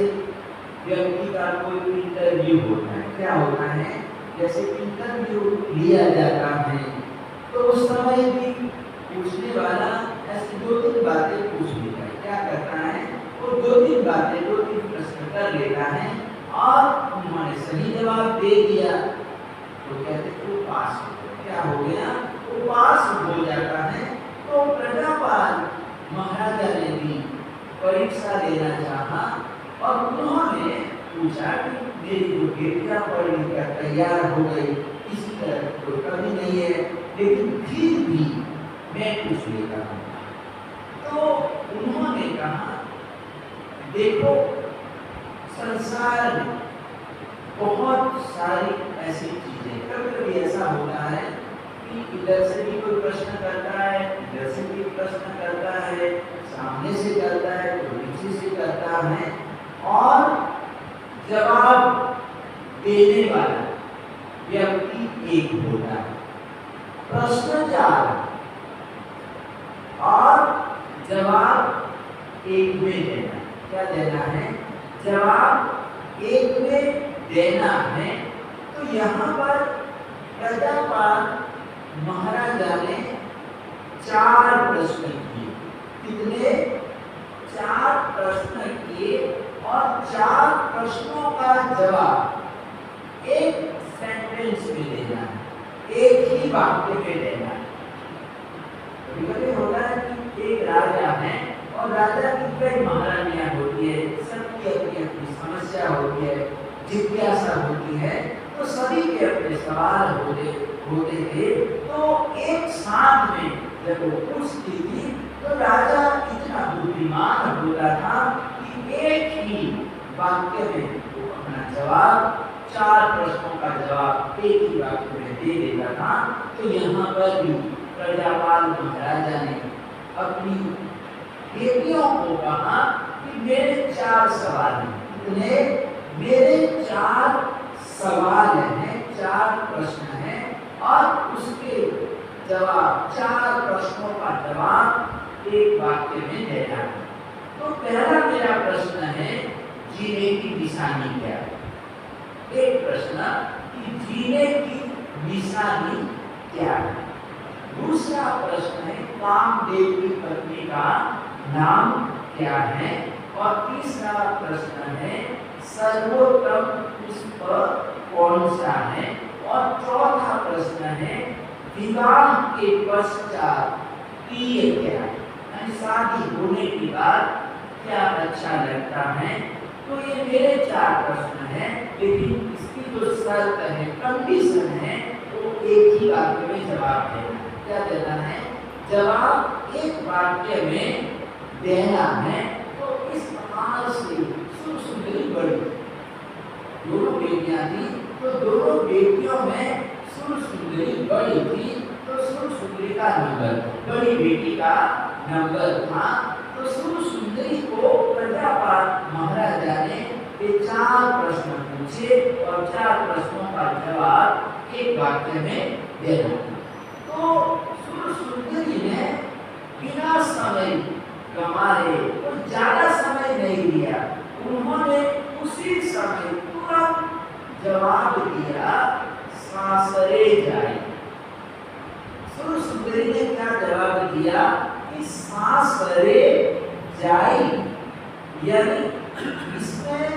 व्यक्ति का कोई इंटरव्यू होता है, क्या होता है, जैसे इंटरव्यू लिया जाता है तो उस समय भी पूछने वाला ऐसी दो तीन बातें पूछ लेता है, क्या करता है, वो दो तीन बातें, दो तीन प्रश्न कर लेता है और उन्होंने सही जवाब दे दिया तो कहते वो पास हो गया, क्या हो गया, वो पास हो जाता है। तो प्रजापाल महाराजा ने भी परीक्षा देना चाहा और उन्होंने पूछा कि मेरी जो बेटियां पढ़ लिखकर तैयार हो गई, किसी तरह कोई कमी नहीं है, लेकिन फिर भी मैं पूछ लेता हूँ। तो उन्होंने कहा देखो संसार में बहुत सारी ऐसी चीजें, कभी कभी ऐसा होता है कि इधर से भी कोई प्रश्न करता है, इधर से भी प्रश्न करता है, सामने से करता है, कोई पीछे से करता है और जवाब देने वाला व्यक्ति एक होता है। प्रश्न चार और जवाब एक में देना, क्या देना है, जवाब एक में देना है। तो यहाँ पर प्रजापाल महाराजा ने चार प्रश्न किए, कितने, चार प्रश्न किए और चार प्रश्नों का जवाब एक सेंटेंस में देना है, एक ही वाक्य में देना है। कभी होता है कि एक राजा है और राजा की कई महारानियां होती है, सबकी अपनी अपनी समस्या होती है, जिज्ञासा होती है, तो सभी के अपने सवाल होते थे। तो एक साथ में जब वो पूछती थी तो राजा इतना बुद्धिमान होता था कि एक ही वाक्य में वो अपना जवाब, चार प्रश्नों का जवाब एक ही वाक्य में दे देता था। तो यहाँ पर भी प्रजापाल महाराजा ने अपनी बेटियों को कहा कि मेरे चार सवाल हैं, कितने, मेरे चार सवाल हैं, चार प्रश्न हैं और उसके जवाब, चार प्रश्नों का जवाब एक वाक्य में देना है। तो पहला मेरा प्रश्न है जीने की निशानी क्या है, एक प्रश्न कि जीने की निशानी क्या है। दूसरा प्रश्न है कामदेव की पत्नी का नाम क्या है और तीसरा प्रश्न है सर्वोत्तम पुष्प कौन सा है और चौथा प्रश्न है विवाह के पश्चात प्रिय क्या है, यानी शादी होने के बाद क्या अच्छा लगता है। तो ये मेरे चार प्रश्न हैं, लेकिन इसकी जो शर्त है, कंडीशन है, वो एक ही वाक्य में जवाब देना, क्या देना है, जवाब एक वाक्य में देना है। तो इस प्रकार से सुरसुंदरी बड़ी, दोनों बेटियां थी, तो दोनों बेटियों में सुरसुंदरी बड़ी थी, तो सुरसुंदरी का नंबर, बड़ी बेटी का नंबर था। तो सुरसुंदरी को प्रजापाल महाराजा ने ये चार प्रश्न पूछे और चार प्रश्नों का जवाब एक वाक्य में देना। तो सुरसुंदरी ने बिना समय गंवाए और ज्यादा समय नहीं लिया, उन्होंने उसी समय तुरंत जवाब दिया, सासरे जाए। सुरसुंदरी ने क्या जवाब दिया कि सासरे जाए, यानी इसमें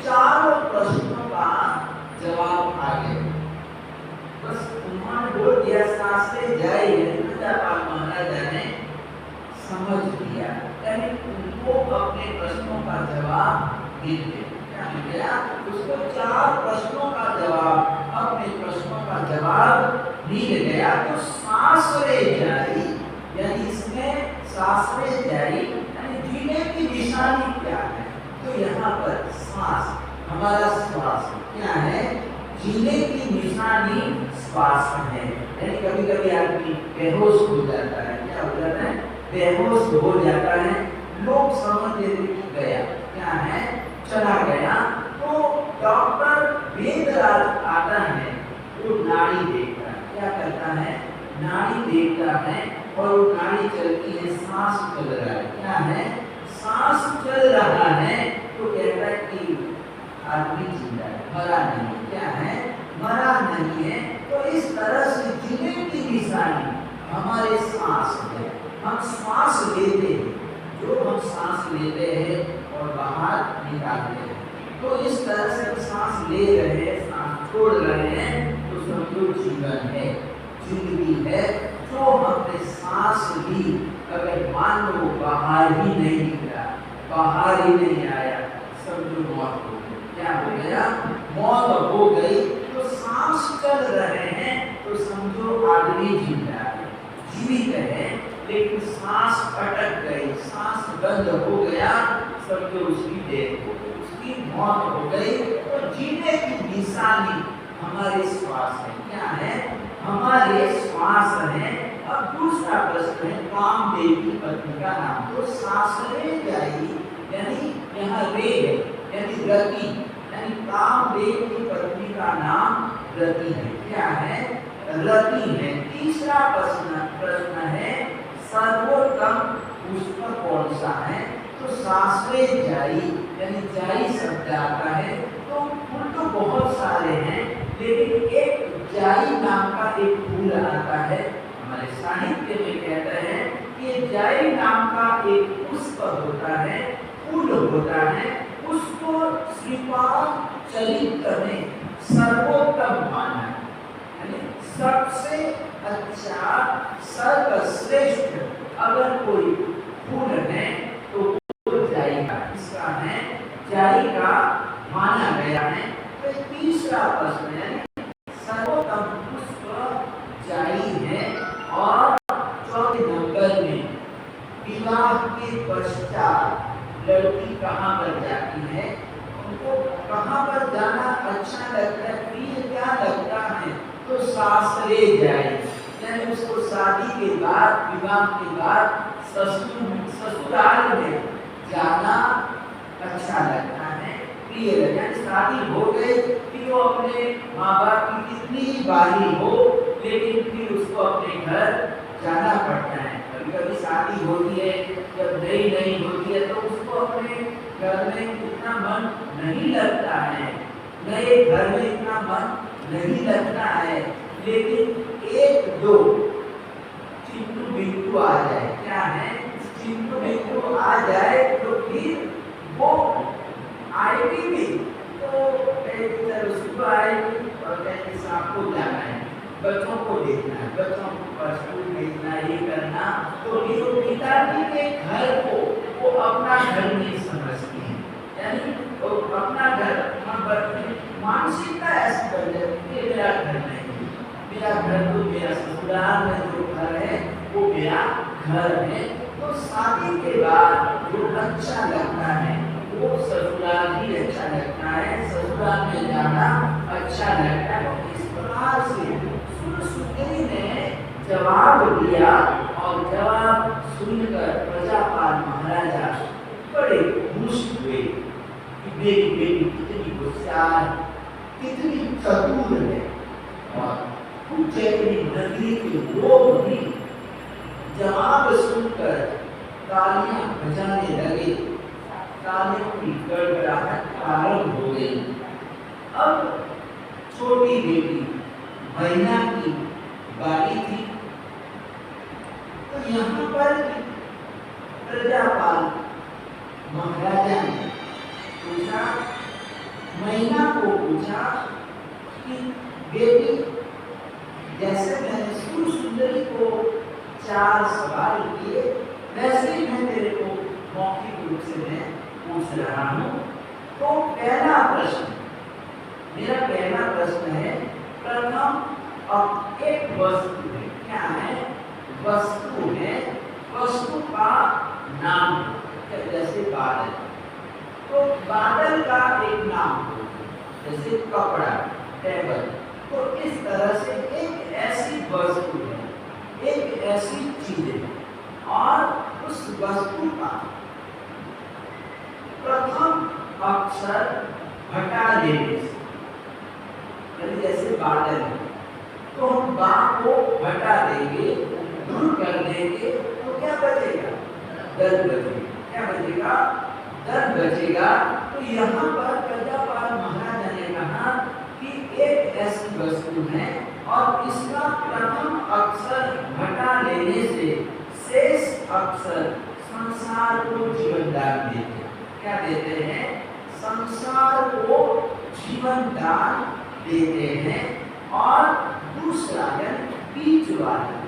चारों प्रश्नों का जवाब आ गया। बस उन्होंने बोल दिया सासरे जाए, प्रजापाल महाराजा ने समझ लिया, यानी उनको अपने प्रश्नों का जवाब मिल गया। क्या मिल गया? उसको चार प्रश्नों का जवाब, अपने प्रश्नों का जवाब मिल गया। तो सासरे जाई, यानी इसमें सासरे जाई यानी जीने की निशानी क्या है, तो यहाँ पर श्वास, हमारा श्वास क्या है? जीने की निशानी श्वास है। यानी कभी कभी आदमी बेहोश हो जाता है, क्या हो जाता है? बेहोश हो जाता है, लोग समझ लेते कि गया, क्या है? चला गया। तो डॉक्टर वेदराज आता है, वो नाड़ी देखता है, क्या करता है? नाड़ी देखता है, और वो नाड़ी चलती है, सांस चल रहा है, क्या है? सांस चल रहा है, तो कहता है कि आदमी जिंदा है, मरा नहीं, क्या है? मरा नहीं है। तो इस तरह से जीने की निशानी हमारे सांस है। हम सांस लेते हैं, जो हम सांस लेते हैं और बाहर निकालते हैं, तो इस तरह से हम सांस ले रहे हैं, सांस छोड़ रहे हैं, तो समझो जीवन है, जिंदगी है। तो हमने सांस ली, अगर मान लो बाहर ही नहीं निकला, बाहर ही नहीं आया, समझो मौत हो गई। क्या हो गया? मौत हो गई। तो सांस चल रहे हैं, तो समझो आदमी जिंदा है, जीवित है, लेकिन सांस अटक गई, सांस बंद हो गया, समझो उसकी डेथ हो गई, उसकी मौत हो गई। तो जीने की निशानी हमारे श्वास है, क्या है? हमारे श्वास है। अब दूसरा प्रश्न है, कामदेव की पत्नी का नाम। तो सासरे जाई, यानी यहाँ रे है, यानी रति, यानी कामदेव की पत्नी का नाम रति है, क्या है? रति है। तीसरा प्रश्न है, सर्वोत्तम पुष्प कौन सा है? तो सासरे जाई, यानी जाई शब्द आता है। तो फूल तो बहुत सारे हैं, लेकिन एक जाई नाम का एक फूल आता है, हमारे साहित्य में कहते हैं कि जाई नाम का एक पुष्प होता है, फूल होता है, उसको श्रीपाद चरित्र में सर्वोत्तम माना है, यानी सबसे अच्छा, सर्वश्रेष्ठ अगर कोई फूल है तो वो जाई का, इसका है जाई का माना गया है। तो तीसरा प्रश्न है, सर्वोत्तम पुष्प जाई है। और चौथे नंबर में, विवाह के पश्चात लड़की कहाँ पर जाती है? उनको कहाँ पर जाना अच्छा लगता है, प्रिय क्या लगता है? तो सासरे जाए, यानी उसको शादी के बाद, विवाह के बाद ससुराल में जाना अच्छा लगता है, प्रिय लगता है। शादी हो गई, फिर वो अपने माँ बाप की कितनी बारी हो, लेकिन फिर उसको अपने घर जाना पड़ता है। कभी कभी शादी होती है, जब नई नई होती है, तो उसको अपने घर में इतना मन नहीं लगता है, नए घर में इतना मन नहीं लगता है, लेकिन एक दो चिंटू बिट्टू आ जाए, क्या है? चिंटू बिट्टू आ जाए, तो फिर वो आएगी भी, तो सुबह आएगी और कहेगी शाम को जाना है, बच्चों को देखना है, बच्चों को स्कूल भेजना, ये करना। तो ये पिताजी के घर को वो अपना घर नहीं समझती है, यानी वो अपना घर, मानसिकता ऐसी बन जाती है, मेरा घर नहीं, मेरा घर तो मेरा ससुराल में जो घर है वो मेरा घर है। तो शादी के बाद जो अच्छा लगता है वो ससुराल ही अच्छा लगता है, ससुराल में जाना अच्छा लगता है। इस प्रकार से सुरसुंदरी ने जवाब दिया, और जवाब सुनकर प्रजापाल महाराजा बड़े खुश हुए कि मेरी बेटी कितनी होशियार, कितनी चतुर है। और उज्जैनी नगरी के लोग भी जवाब सुनकर तालियां बजाने लगे, तालियों की गड़गड़ाहट आरंभ हो गई। अब छोटी बेटी मैना की बारी थी, तो यहाँ पर प्रजापाल महाराजा ने पूछा, मैना को पूछा कि बेटी, जैसे मैंने सुरसुंदरी को 4 सवाल किए, वैसे ही मैं तेरे को मौखिक रूप से मैं पूछ रहा हूँ। तो पहला प्रश्न, मेरा पहला प्रश्न है, प्रथम अब एक वस्तु है, क्या है? वस्तु है, वस्तु का नाम है, जैसे बादल। तो बादल का एक नाम हो, जैसे कपड़ा, टेबल। तो इस तरह से एक ऐसी वस्तु है, एक ऐसी चीज है, और उस वस्तु का प्रथम अक्षर हटा देने से, यानी जैसे बादल है, तो हम बा को हटा देंगे, दूर कर देंगे, तो क्या बचेगा? दल बचेगा। क्या बचेगा? दल बचेगा। तो यहाँ पर प्रजापाल महाराजा ने कहा कि एक ऐसी वस्तु है और इसका प्रथम अक्षर हटा लेने से शेष अक्षर संसार को जीवन दान देते हैं। क्या देते हैं? संसार को जीवन दान देते हैं। और दूसरा यानी बीच वाला,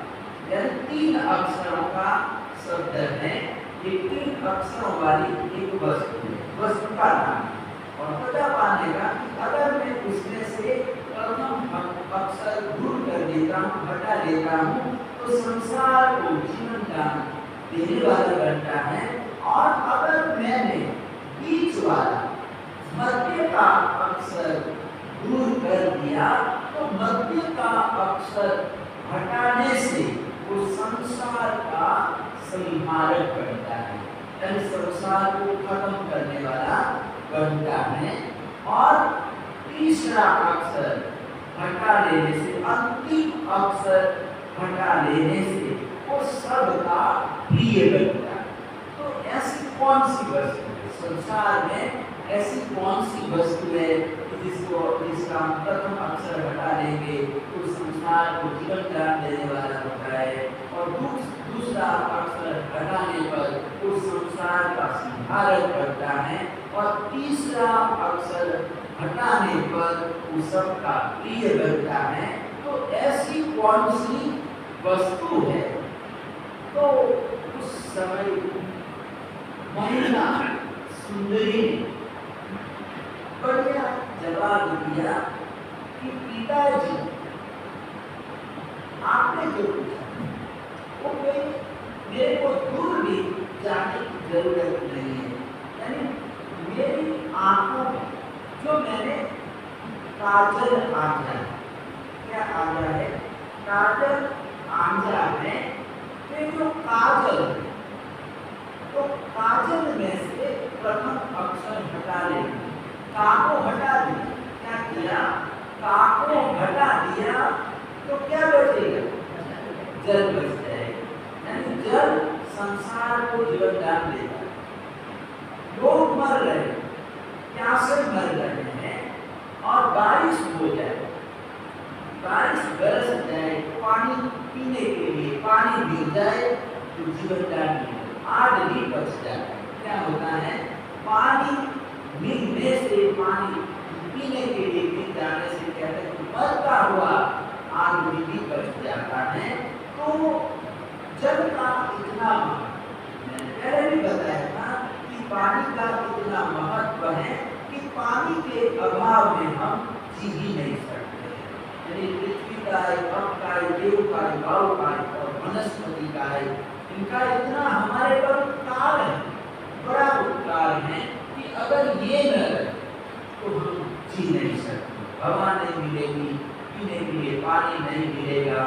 यानी 3 अक्षरों का शब्द है, ये 3 अक्षरों वाली एक वस्तु है, वस्तु का नाम। और प्रजापाल ने कहा कि अगर मैं उसमें से प्रथम अक्षर दूर कर देता हूँ, हटा देता हूँ, तो संसार को जीवन दान देने वाला बनता है। और अगर मैंने बीच वाला मध्य का अक्षर दूर कर दिया, तो मध्य का अक्षर हटाने से वो संसार का संहारक बनता है, यानी संसार को खत्म करने वाला बनता है। और तीसरा अक्षर हटा लेने से, अंतिम अक्षर हटा लेने से वो सबका प्रिय बनता है। तो ऐसी कौन सी वस्तु है संसार में, ऐसी कौन सी वस्तु है जिसको इसका प्रथम अक्षर हटा देंगे तो संसार को जीवन दान देने वाला होता है, और दूसरा अक्षर हटाने पर उस संसार का संहारक बनता है, और तीसरा अक्षर हटाने पर उस सबका प्रिय बनता है। तो ऐसी कौन सी वस्तु है? तो उस समय महिला सुंदरी ने बढ़िया जवाब दिया कि पिताजी, आपने जो पूछा वो कोई मेरे को दूर भी जाने की जरूरत नहीं है। यानी मेरी आंखों में जो मैंने काजल आंजा है, क्या आंजा है? काजल आंजा है। ये जो काजल है, तो काजल में से प्रथम अक्षर हटा लेंगे, का को हटा दिया। क्या किया? का को हटा दिया तो क्या बचेगा? जल बच जाएगा, यानी जल संसार को जीवन दान देता है। लोग मर रहे हैं, प्यासे मर रहे हैं, और बारिश हो जाए, बारिश बरस जाए, पानी पीने के लिए पानी मिल जाए तो जीवन दान मिलेगा, आग भी बच जाए। क्या होता है? पानी मिलने से, पानी पीने के लिए मिल जाने से कहते हैं मरता हुआ आग भी बच जाता है। तो जल का इतना, मैंने पहले भी बताया था कि पानी का इतना महत्व है कि पानी के अभाव में हम जी ही नहीं सकते। यानी पृथ्वी का है, अप का है, देव का है, वायु का है और वनस्पति का है, इनका इतना हमारे पर उपकार है, बड़ा उपकार है कि अगर ये न रहे तो हम जी नहीं सकते। हवा नहीं मिलेगी, पीने के लिए पानी नहीं मिलेगा,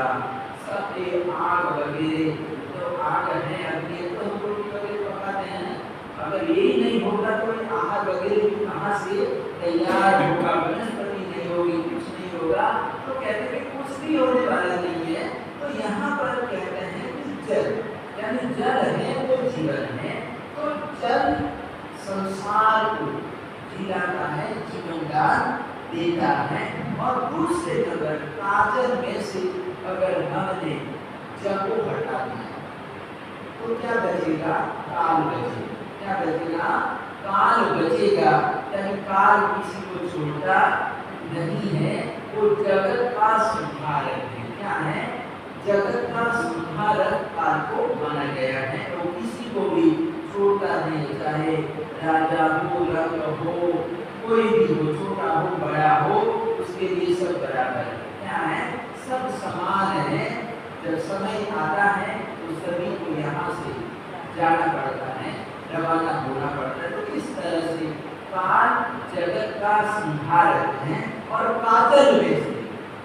सब आग वगैरह, तो आग है अग्नि, तो हम रोटी वगैरह पकाते हैं, अगर यही नहीं होगा तो आग वगैरह भी कहाँ से तैयार होगा? वनस्पति नहीं होगी, कुछ नहीं होगा। तो कहते हैं कुछ भी होने वाला नहीं है। तो यहाँ पर कहते हैं कि जल, यानी जल है वो जीवन है। तो जल संसार को जिलाता है, जीवन दान देता है। और दूसरे नंबर काजल में से अगर हमने जल को हटा दिया तो क्या बचेगा? काल बचेगा। क्या बचेगा? काल बचेगा। यानी काल किसी को छोड़ता नहीं है, वो जगत का संहारक है। क्या है? जगत का संहारक काल को माना गया है। तो किसी को भी छोड़ता नहीं, चाहे राजा हो, रंग हो, कोई भी हो, छोटा हो बड़ा हो, उसके लिए सब बराबर है। क्या है? सब समान है। जब समय आता है तो सभी को यहाँ से जाना पड़ता है, रवाना होना पड़ता है। तो इस तरह से का संहारक हैं और काजल में से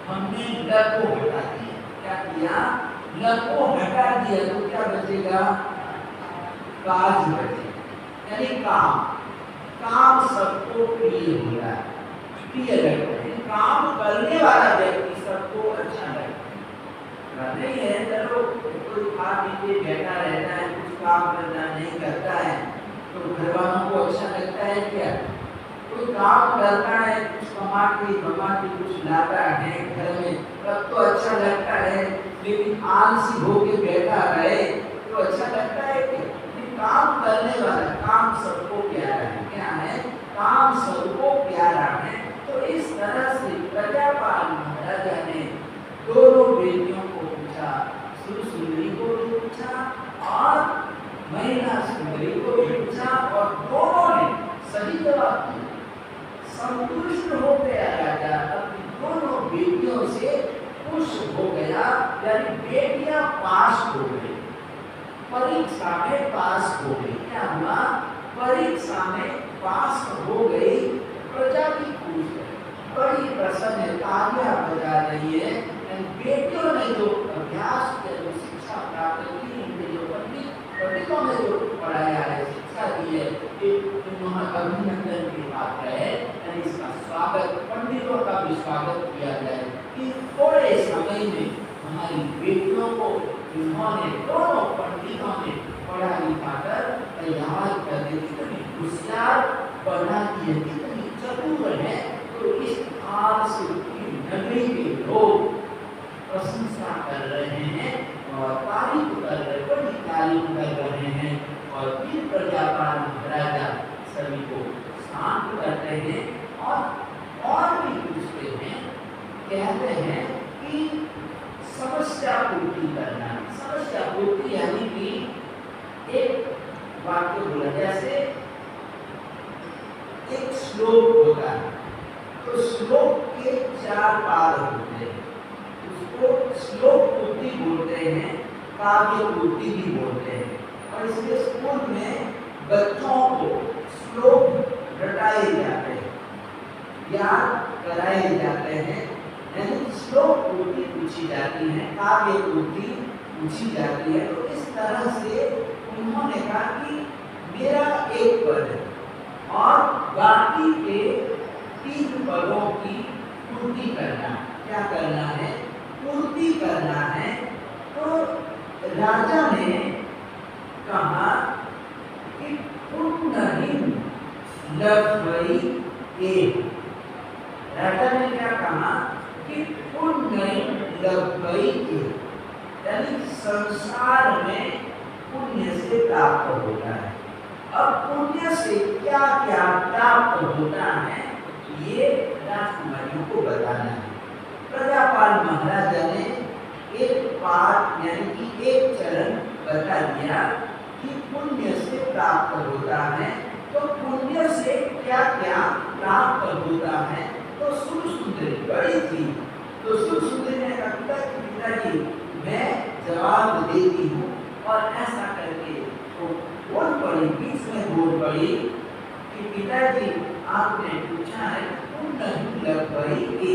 हमने ल को हटा दिया। क्या किया? ल को हटा दिया तो क्या बचेगा? काज बचेगा, यानी काम। काम सबको प्रिय हो रहा है, प्रिय लगता है। काम करने वाला व्यक्ति सबको अच्छा लगता है। नहीं है चलो कोई खा पी के बैठा रहता है, कुछ काम करना नहीं करता है तो घर वालों को अच्छा लगता है क्या? कोई काम करता है, कुछ कमा के कुछ लाता है घर में, तब तो अच्छा लगता है। लेकिन आलसी होके बैठा रहे तो अच्छा लगता है क्या? काम करने वाला, काम सबको प्यारा है। क्या है? काम सबको प्यारा है। तो इस तरह से प्रजापाल महाराजा ने दोनों बेटियों को पूछा, सुरसुंदरी को भी पूछा और महिला सुंदरी को भी पूछा, और दोनों ने सही जवाब दिया। संतुष्ट हो गया राजा, अपनी दोनों बेटियों से खुश हो गया। यानी बेटियां पास हो गई, परीक्षा में पास हो गई। क्या हुआ? परीक्षा में पास हो गई। प्रजा भी खुश है, बड़ी प्रसन्न तालियां बजा रही है। बेटियों ने जो अभ्यास किया, जो शिक्षा प्राप्त की, इनके जो पंडितों ने जो पढ़ाया है, शिक्षा दी है, अभिनंदन की बात है। इसका स्वागत, पंडितों का भी स्वागत किया जाए कि थोड़े समय में हमारी बेटियों को इन्होंने, दोनों पंडितों ने पढ़ा लिखा कर तैयार कर दी, कितनी होशियार बना दी है, कितनी चतुर है। तो इस हाल से नगरी के लोग प्रशंसा कर रहे हैं और तारीफ कर रहे, बड़ी तारीफ कर रहे हैं। और फिर प्रजापाल महाराजा सभी को शांत करते हैं और भी पूछते हैं। कहते हैं कि समस्या पूर्ति करना। समस्या पूर्ति यानी कि एक वाक्य बोला, जैसे एक श्लोक होता है तो श्लोक के 4 पाद होते हैं, उसको श्लोक पूर्ति बोलते हैं, काव्य पूर्ति भी बोलते हैं। और इसके स्कूल में बच्चों को श्लोक रटाए जाते हैं, याद कराए जाते हैं। यानी श्लोक पूर्ति पूछी जाती है, काव्य पूर्ति पूछी जाती है। तो इस तरह से उन्होंने कहा कि मेरा एक पद है और बाकी के 3 पदों की पूर्ति करना। क्या करना है? पूर्ति करना है। तो राजा ने कहा कि पुण्यहीन लभई के। राजा ने क्या कहा कि पुण्यहीन लभई के, यानी संसार में पुण्य से प्राप्त होता है। अब पुण्य से क्या क्या प्राप्त होता है ये राजकुमारियों को बताना है। प्रजापाल महाराजा ने एक पाठ यानी कि एक चरण बता दिया कि पुण्य से प्राप्त होता है। तो पुण्य से क्या क्या प्राप्त होता है? तो सुरसुंदरी बड़ी थी, तो सुरसुंदरी ने कहा कि पिताजी मैं जवाब देती हूँ, और ऐसा करके तो बोल पड़ी, बीच में बोल पड़ी कि पिताजी आपने पूछा है पुण्य लभई,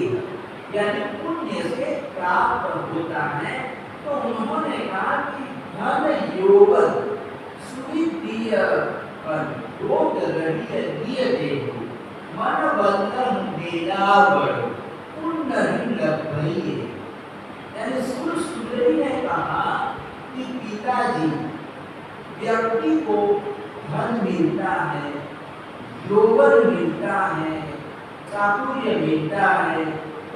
यानी पुण्य से प्राप्त होता है। तो उन्होंने कहा कि धन यौवन सुविद्य योग रहिय दिय देहु मन बंधन बेलावड़ पुण्य लभई। यानी सुरसुंदरी ने कहा कि पिताजी व्यक्ति को धन मिलता है, यौवन मिलता है, चातुर्य मिलता है,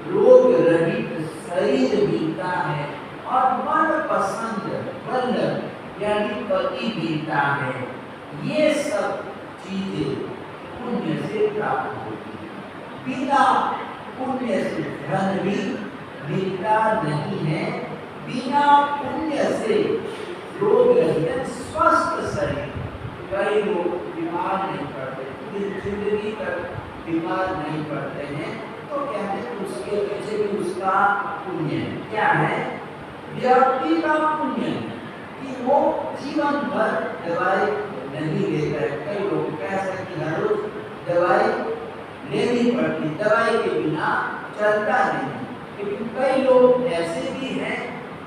रोग रहित शरीर मिलता है और मन पसंद वल्लभ यानी पति मिलता है। ये सब चीजें पुण्य से प्राप्त होती है। बिना पुण्य से धन भी मिलता नहीं है, बिना पुण्य से रोग रहित स्वस्थ शरीर, कई लोग बीमार नहीं पड़ते, जिंदगी तक बीमार नहीं पड़ते हैं। तो कहते हैं उसके पीछे भी उसका पुण्य है। क्या है? व्यक्ति का पुण्य कि वो जीवन भर दवाई नहीं लेता है। कई लोग कह सकते हैं हर रोज दवाई लेनी पड़ती, दवाई के बिना चलता नहीं। लेकिन कई लोग ऐसे भी हैं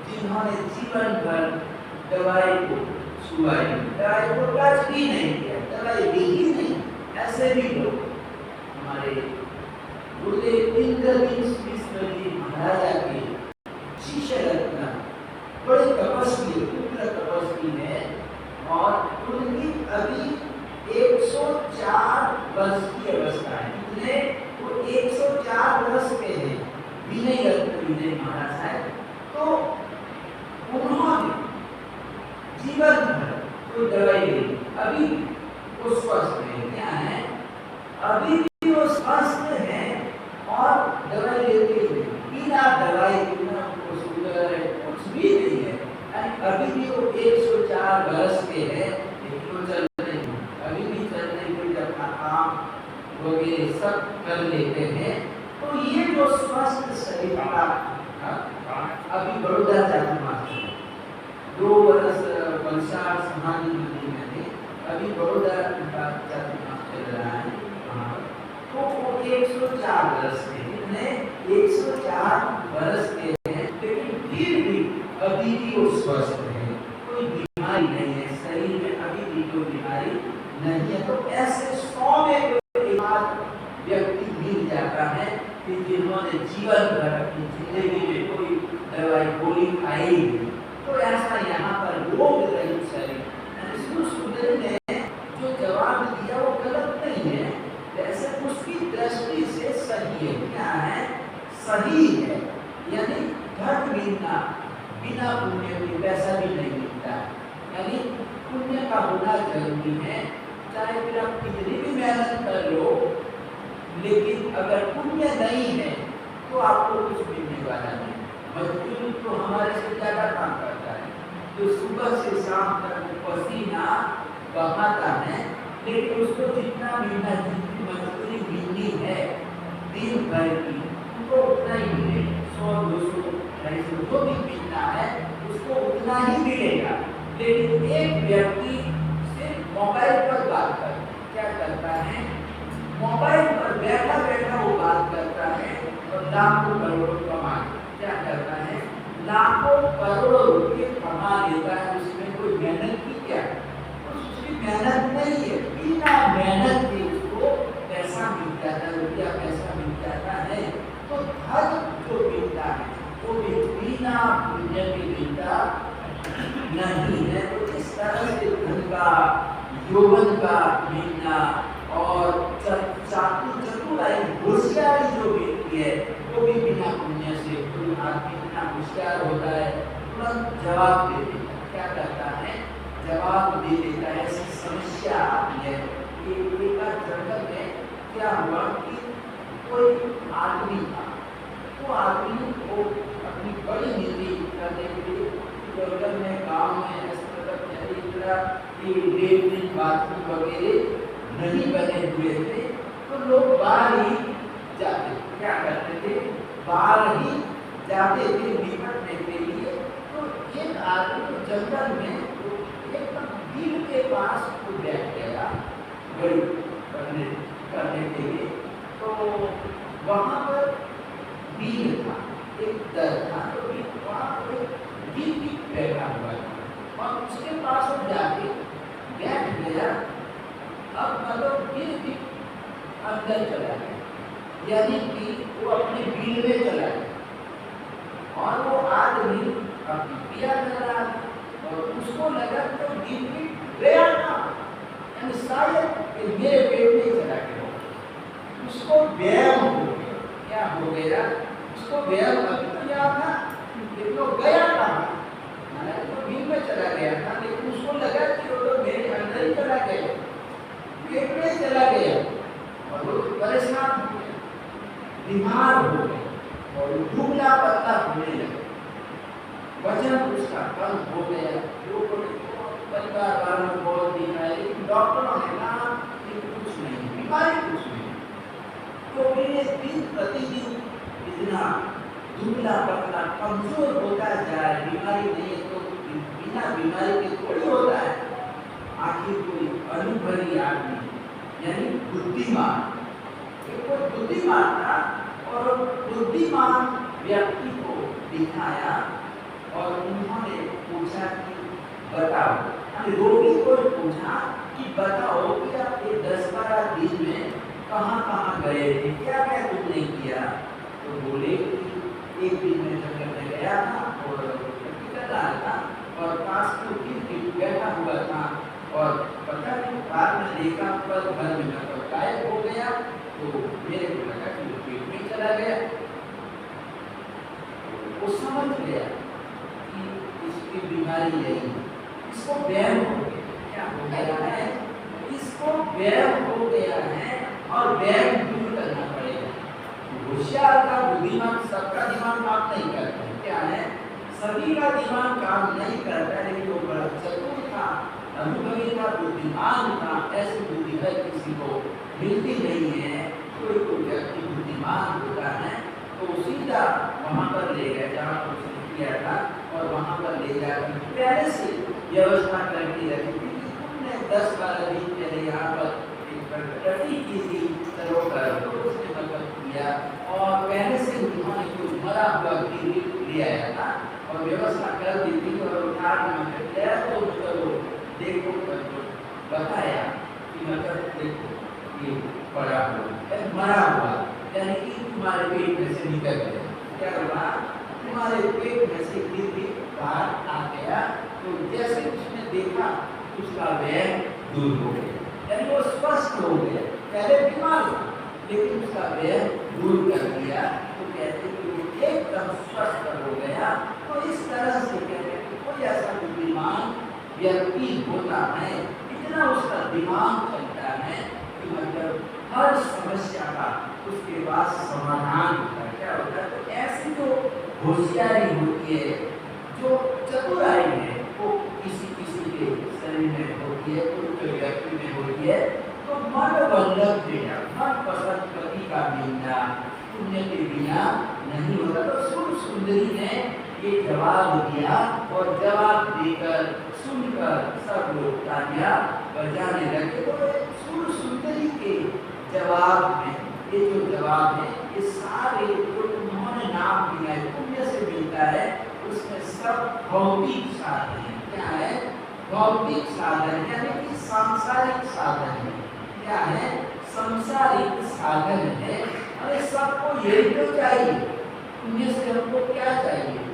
जिन्होंने जीवन भर दवाई को छुआ ही नहीं, दवाई को टच भी नहीं किया, दवाई ली ही नहीं। ऐसे भी लोग हमारे गुरुदेव इंद्रजीत महाराजा के शिष्य रत्न बड़े तपस्वी, उग्र तपस्वी है और उनकी अभी 104 वर्ष की अवस्था है। कितने? वो 104 वर्ष के हैं, विनय रत्न विनय महाराज साहब। तो उन्होंने जीवन भर कोई दवाई ली, अभी वो स्वस्थ है। क्या है? अभी भी वो स्वस्थ है और दवाई लेते हैं, बिना दवाई बिना उनको शुगर कुछ भी नहीं है। अभी भी वो 104 वर्ष के हैं, लेकिन वो चल रहे हैं, अभी भी चल रहे हैं, अपना काम वगैरह सब कर लेते हैं। तो ये जो स्वस्थ शरीर का अभी बड़ौदा जाति मास्टर 2 वर्ष वलसाड समाधि मंदिर में थे, अभी बड़ौदा का जाति मास्टर चल रहा है वहाँ। तो वो 104 वर्ष के हैं, 104 वर्ष के हैं, लेकिन फिर भी अभी भी वो स्वस्थ है, कोई बीमारी नहीं है शरीर में, अभी भी कोई बीमारी नहीं है। तो ऐसे 100 में कोई एक व्यक्ति मिल जाता है कि जिन्होंने जीवन भर अपनी जिंदगी में कोई दवाई गोली खाई नहीं। तो ऐसा यहाँ पर रोग रहित शरीर, सुंदर ने जो जवाब दिया वो गलत नहीं है, वैसे उसकी दृष्टि से सही है। क्या है? सही है, यानी धर्म बिना पुण्य के पैसा भी नहीं मिलता, यानी पुण्य का होना जरूरी है। चाहे फिर आप कितनी भी मेहनत कर लो, लेकिन अगर पुण्य नहीं है तो आपको कुछ मिलने वाला नहीं। मजदूर तो हमारे से ज्यादा काम करता है, जो सुबह से शाम तक पसीना बहाता है, लेकिन उसको जितना मिलना, जितनी मजदूरी मिलनी है दिन भर की, उनको उतना ही मिले। 100, 200, 250 जो भी मिलना है उसको उतना ही मिलेगा। लेकिन एक व्यक्ति सिर्फ मोबाइल पर बात करता है, क्या करता है? मोबाइल पर बैठा बैठा वो बात करता है और लाखों करोड़ों कमा, क्या करता है? लाखों करोड़ों रुपये कमा लेता है। उसमें कोई मेहनत की क्या? उसकी मेहनत नहीं है, बिना मेहनत के उसको पैसा मिल जाता है, रुपया पैसा मिल जाता है। तो धन जो मिलता है वो भी बिना पुण्य के मिलता नहीं है। तो इस तरह से धन का, यौवन का मिलना और चतुराई होशियारी जो मिलती है वो भी बिना पुण्य से। कोई आदमी इतना होशियार होता है, तुरंत जवाब दे देता है। क्या करता है? जवाब दे देता है। ऐसी समस्या आती है कि एक जंगल में क्या हुआ कि कोई आदमी था, वो आदमी को अपनी बड़ी नीति करने के लिए जंगल में, गाँव में लेट्रिन बाथरूम वगैरह नहीं बने हुए थे, तो लोग बाहर ही जाते। क्या करते थे? बाहर ही जाते थे निपटने के लिए। तो एक आदमी जंगल में एक बिल के पास को बैठ गया गड़ी करने के लिए। तो वहाँ पर बिल था, एक दर था, तो वहाँ पर बिल भी बैठा हुआ था और उसके पास वो जाके बैठ गया। अब मतलब बिल भी अंदर चला गया, यानी कि वो अपने बिल में चला गया और वो आदमी अपनी क्रिया कर रहा था और उसको लगा तो बिल भी गया था, यानी शायद मेरे पेट में चला गया। उसको व्यायाम हो गया। क्या हो गया? उसको व्यायाम अभी तो याद था, लेकिन वो गया था, तो बिल में चला गया था, लेकिन उसको लगा कि वो तो मेरे अंदर ही चला गया, पेट में चला गया और वो परेशान हो गया, बीमार हो गया और दुबला पतला होने लगा, वजन उसका कम हो गया। वो परिवार वालों को बहुत दिखाया, लेकिन डॉक्टरों ने कहा कि कुछ नहीं, बीमारी कुछ नहीं। तो ये दिन प्रतिदिन इतना दुबला पतला कमजोर होता जाए, बीमारी नहीं है तो बिना बीमारी के थोड़ी होता है। आखिर कोई अनुभवी आदमी यानी बुद्धिमान कोई बुद्धिमान था और बुद्धिमान व्यक्ति को दिखाया और उन्होंने पूछा कि बताओ, रोगी को पूछा कि बताओ कि आप ये 10-12 दिन में कहाँ गए थे, क्या क्या तुमने किया। तो बोले कि एक दिन में जंगल में गया था और निकल रहा था और पास तो फिर बैठा हुआ था और पता नहीं बाद में देखा पर घर में मतलब गायब हो गया। तो मेरे को लगा कि वो पेट में चला गया। वो समझ गया कि इसकी बीमारी यही, इसको व्यायाम हो गया। क्या हो गया है? इसको व्यायाम हो गया है और व्यायाम दूर करना पड़ेगा। होशियार का बुद्धिमान सबका दिमाग काम नहीं करता है। क्या है? सभी का दिमाग काम नहीं करता, लेकिन वो बड़ा चतुर था, अनुभवी था, बुद्धिमान था। ऐसी बुद्धि है किसी को मिलती नहीं है। कोई व्यक्ति बुद्धिमान होता है तो सीधा वहां पर ले गया जहाँ पर उसने किया था और वहां पर ले जाकर पहले से व्यवस्था करके रखी थी। तुमने 10-12 दिन पहले यहाँ पर प्रति की थी सरोवर, तो उसने मतलब किया और पहले से उन्होंने कुछ मरा हुआ ले आया था और व्यवस्था कर दी थी और उठा गया। तो मतलब देखो बताया कि मतलब देखो ये पड़ा हुआ मरा हुआ, यानी कि तुम्हारे पेट में से निकल गया। क्या हुआ? तुम्हारे पेट में से गिर के बाहर आ गया। तो जैसे उसने देखा उसका व्यायाम दूर हो गया, यानी वो स्वस्थ हो गया। पहले बीमार था लेकिन उसका व्यायाम दूर कर दिया। तो कहते कि वो एकदम स्वस्थ हो गया। तो इस तरह से कहते हैं कि कोई ऐसा बुद्धिमान व्यक्ति होता है, इतना उसका दिमाग चलता है कि मतलब हर समस्या का उसके पास समाधान होता है। क्या होता है? तो ऐसी जो होशियारी होती है, जो चतुराई है, वो किसी के शरीर में होती है, कोई व्यक्ति में होती है। तो मन वल्लभ देना, मन पसंद पति का मिलना पुण्य के बिना नहीं होता। तो सुर सुंदरी ने ये जवाब दिया और जवाब देकर सुनकर सब लोग तालियां बजाने लगे। तो सुर सुंदरी के जवाब में ये जो जवाब है, ये सारे जो उन्होंने नाम दिया है पुण्य से मिलता है, उसमें सब भौतिक साधन है। क्या है? भौतिक साधन, यानी कि सांसारिक साधन है। क्या है? सांसारिक साधन है। अरे सबको यही तो चाहिए। पुण्य से हमको क्या चाहिए?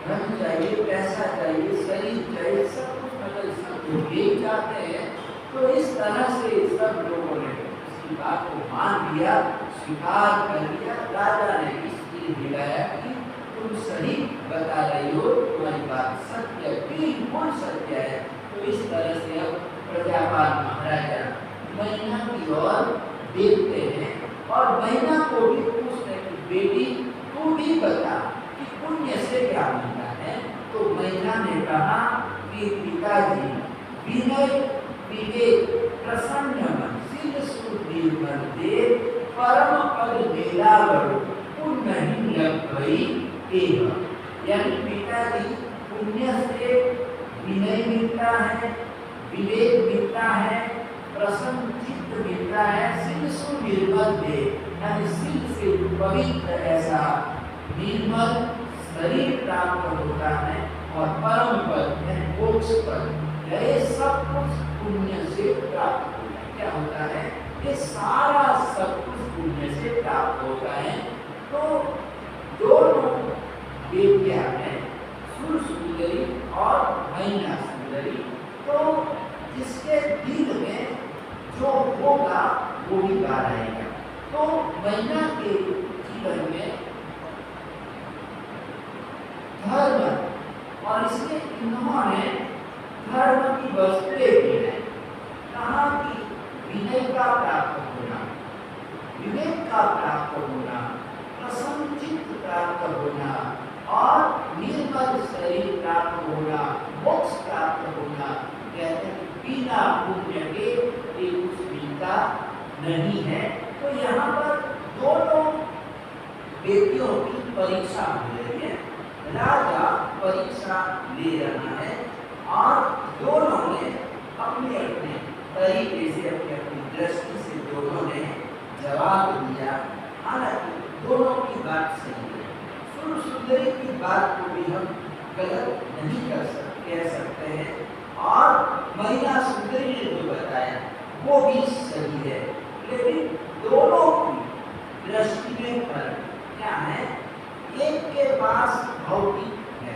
धन चाहिए, पैसा चाहिए, शरीर चाहिए, सब कुछ मतलब सब लोग यही चाहते हैं। तो इस तरह से सब लोगों ने इसकी बात को मान लिया, स्वीकार कर लिया। राजा ने इसलिए दिलाया कि तुम सही बता रही हो, तुम्हारी बात सत्य, बिल्कुल सत्य है। तो इस तरह से अब प्रजापाल महाराजा मैना की ओर देखते हैं और मैना को भी पूछते हैं कि बेटी तू भी बता कि पुण्य से क्या मिलता है। तो मैना ने कहा कि पिताजी विनय विवेक प्रसन्न मन सिद्ध सुधीर मन दे परम पद मेलावर पुण्य ही लग गई एवं। यानी पिताजी पुण्य से विनय मिलता है, विवेक मिलता है, प्रसन्न चित्त मिलता है, सिद्ध सुनिर्मल दे, यानी सिद्ध से पवित्र ऐसा निर्मल शरीर प्राप्त होता है और परम पद है मोक्ष पद, यह सब कुछ पुण्य से प्राप्त होता है। क्या होता है? ये सारा सब कुछ पुण्य से प्राप्त होता है। तो दोनों देवियां हैं, सुर सुंदरी और मैना सुंदरी। तो जिसके दिल में जो होगा वो ही गा रहेगा। तो मैना के जीवन में धर्म और इसलिए इन्होंने धर्म की वस्तुएं दी है। कहा कि विनय का प्राप्त होना, विवेक का प्राप्त होना, प्रसन्न चित्त प्राप्त होना और निर्मल शरीर प्राप्त होना, मोक्ष प्राप्त होना। कहते हैं बिना पुण्य के ये कुछ मिलता नहीं है। तो यहाँ पर दोनों बेटियों की परीक्षा हो रही है। राजा परीक्षा ले रहा है और दोनों ने अपने अपने तरीके से, अपनी अपनी दृष्टि से दोनों ने जवाब दिया। हालांकि दोनों की बात सही है, सुरसुंदरी की बात को भी हम गलत नहीं कह सकते हैं, और महिला सुंदरी ने जो बताया वो भी सही है, लेकिन दोनों की दृष्टि में फर्क क्या है? एक के पास भौतिक है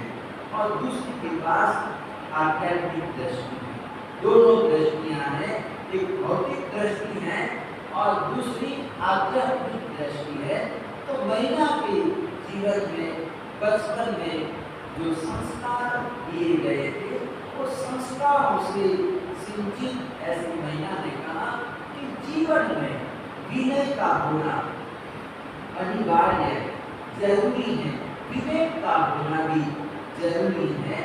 और दूसरे के पास आध्यात्मिक दृष्टि है। दोनों दृष्टियां हैं, एक भौतिक दृष्टि है और दूसरी आध्यात्मिक दृष्टि है। तो महिला के जीवन में बचपन में जो संस्कार दिए गए थे, वो संस्कारों से सिंचित ऐसी महिला ने कहा कि जीवन में विनय का होना अनिवार्य है, जरूरी है, विवेक का होना भी जरूरी है,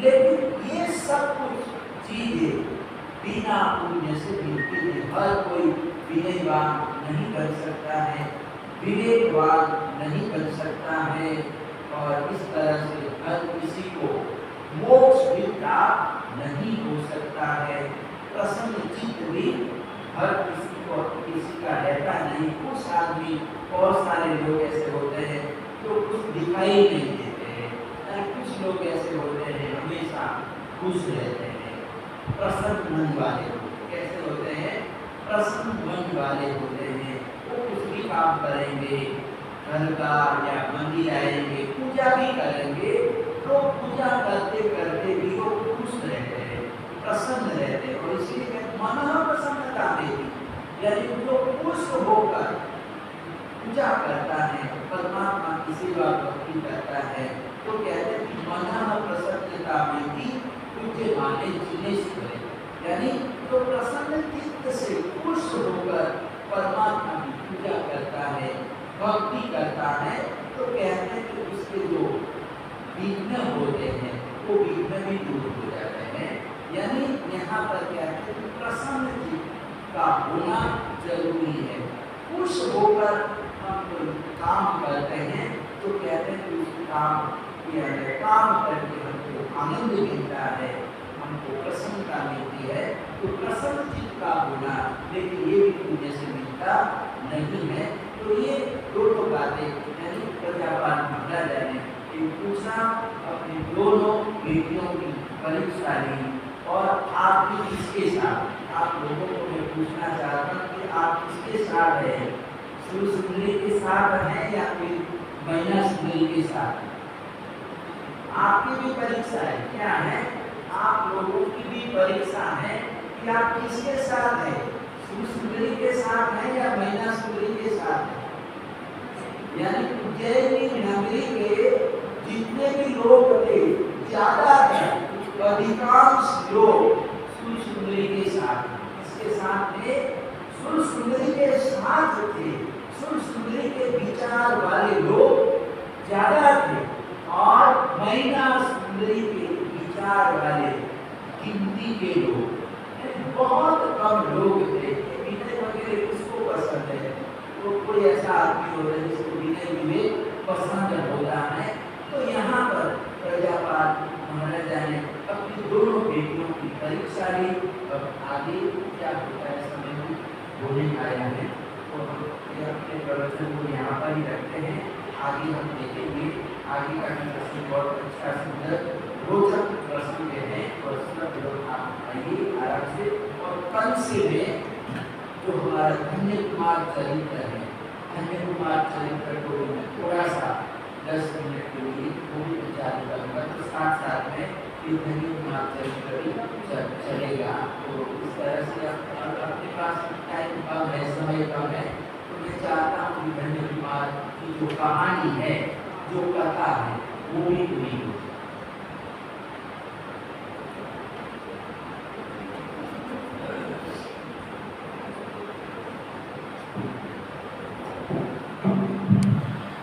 लेकिन ये सब कुछ चीजें बिना पुण्य से मिलती है। हर कोई विनयवान नहीं बन सकता है, विवेकवान नहीं बन सकता है, और इस तरह से हर किसी को मोक्ष भी प्राप्त नहीं हो सकता है। प्रसन्न चित्त भी हर किसी को किसी का रहता नहीं। कुछ आदमी, बहुत सारे लोग ऐसे होते हैं जो कुछ दिखाई नहीं देते हैं, कुछ लोग ऐसे होते हैं हमेशा खुश रहते हैं। प्रसन्न मन वाले कैसे होते हैं? प्रसन्न मन वाले होते हैं, वो कुछ भी काम करेंगे, घर का या मंदिर आएंगे, पूजा भी करेंगे, तो पूजा करते करते भी वो खुश रहते हैं, प्रसन्न रहते हैं। और इसीलिए मन प्रसन्नता देती, यानी जो खुश होकर पूजा करता है, परमात्मा की सेवा भक्ति करता है, तो कहते हैं कि मन प्रसन्नता में भी पूज्य माने जिनेश करें, यानी तो प्रसन्न चित्त से खुश होकर परमात्मा की पूजा करता है, भक्ति करता है, तो कहते हैं कि उसके जो विघ्न होते हैं वो विघ्न भी दूर हो जाते हैं। यानी यहाँ पर कहते हैं कि प्रसन्न चित्त का होना जरूरी है। खुश होकर हम कोई काम करते हैं तो कहते हैं कि उस काम किया जाए, काम करके हमको आनंद मिलता है, हमको प्रसन्नता मिलती है। तो प्रसन्न चित्त का होना, लेकिन ये भी पुण्य से मिलता नहीं है। तो ये दोनों बातें यानी प्रजापाल महाराजा ने पूछा, अपनी दोनों बेटियों की परीक्षा ली, और आप भी किसके साथ? आप लोगों को मैं पूछना चाहता हूँ कि आप किसके साथ हैं? सुरसुंदरी के साथ हैं या फिर महिला सुंदरी के साथ? आपकी भी परीक्षा है, क्या है? आप लोगों की भी परीक्षा है कि आप किसके साथ हैं? सुरसुंदरी के साथ हैं या महिला सुंदरी के साथ हैं? यानी उज्जैन नगरी के जितने भी लोग थे, ज्यादा थे, अधिकांश लोग सुरसुंदरी के साथ, इसके साथ थे, सुरसुंदरी के साथ थे। सुरसुंदरी के विचार वाले लोग ज्यादा थे, और महिला सुंदरी के विचार वाले गिनती के लोग बहुत कम लोग थे। विनय वगैरह किसको पसंद है? तो कोई ऐसा आदमी होता है जिसको विनय विवेक पसंद होता है। तो यहाँ पर प्रजापाल महाराजा ने अपनी दोनों बेटियों की परीक्षा ली। अब आगे क्या होता है समय में बोलने आया है, तो हम अपने प्रवचन को यहाँ पर ही रखते हैं। आगे हम देखेंगे, आगे का प्रश्न बहुत अच्छा सुंदर रोचक प्रश्न है, और सब लोग आप आइए आराम से। और कल से में जो हमारा धन्य कुमार चरित्र है, धन्य कुमार चरित्र को मैं थोड़ा सा 10 मिनट के लिए वो भी विचार करूँगा, तो साथ साथ में ये धन्य कुमार चरित्र भी चलेगा। तो इस तरह से अपने पास टाइम कम है, समय कम है, तो मैं चाहता हूँ कि धन्य कुमार की जो कहानी है, जो कथा है, वो भी पूरी हो।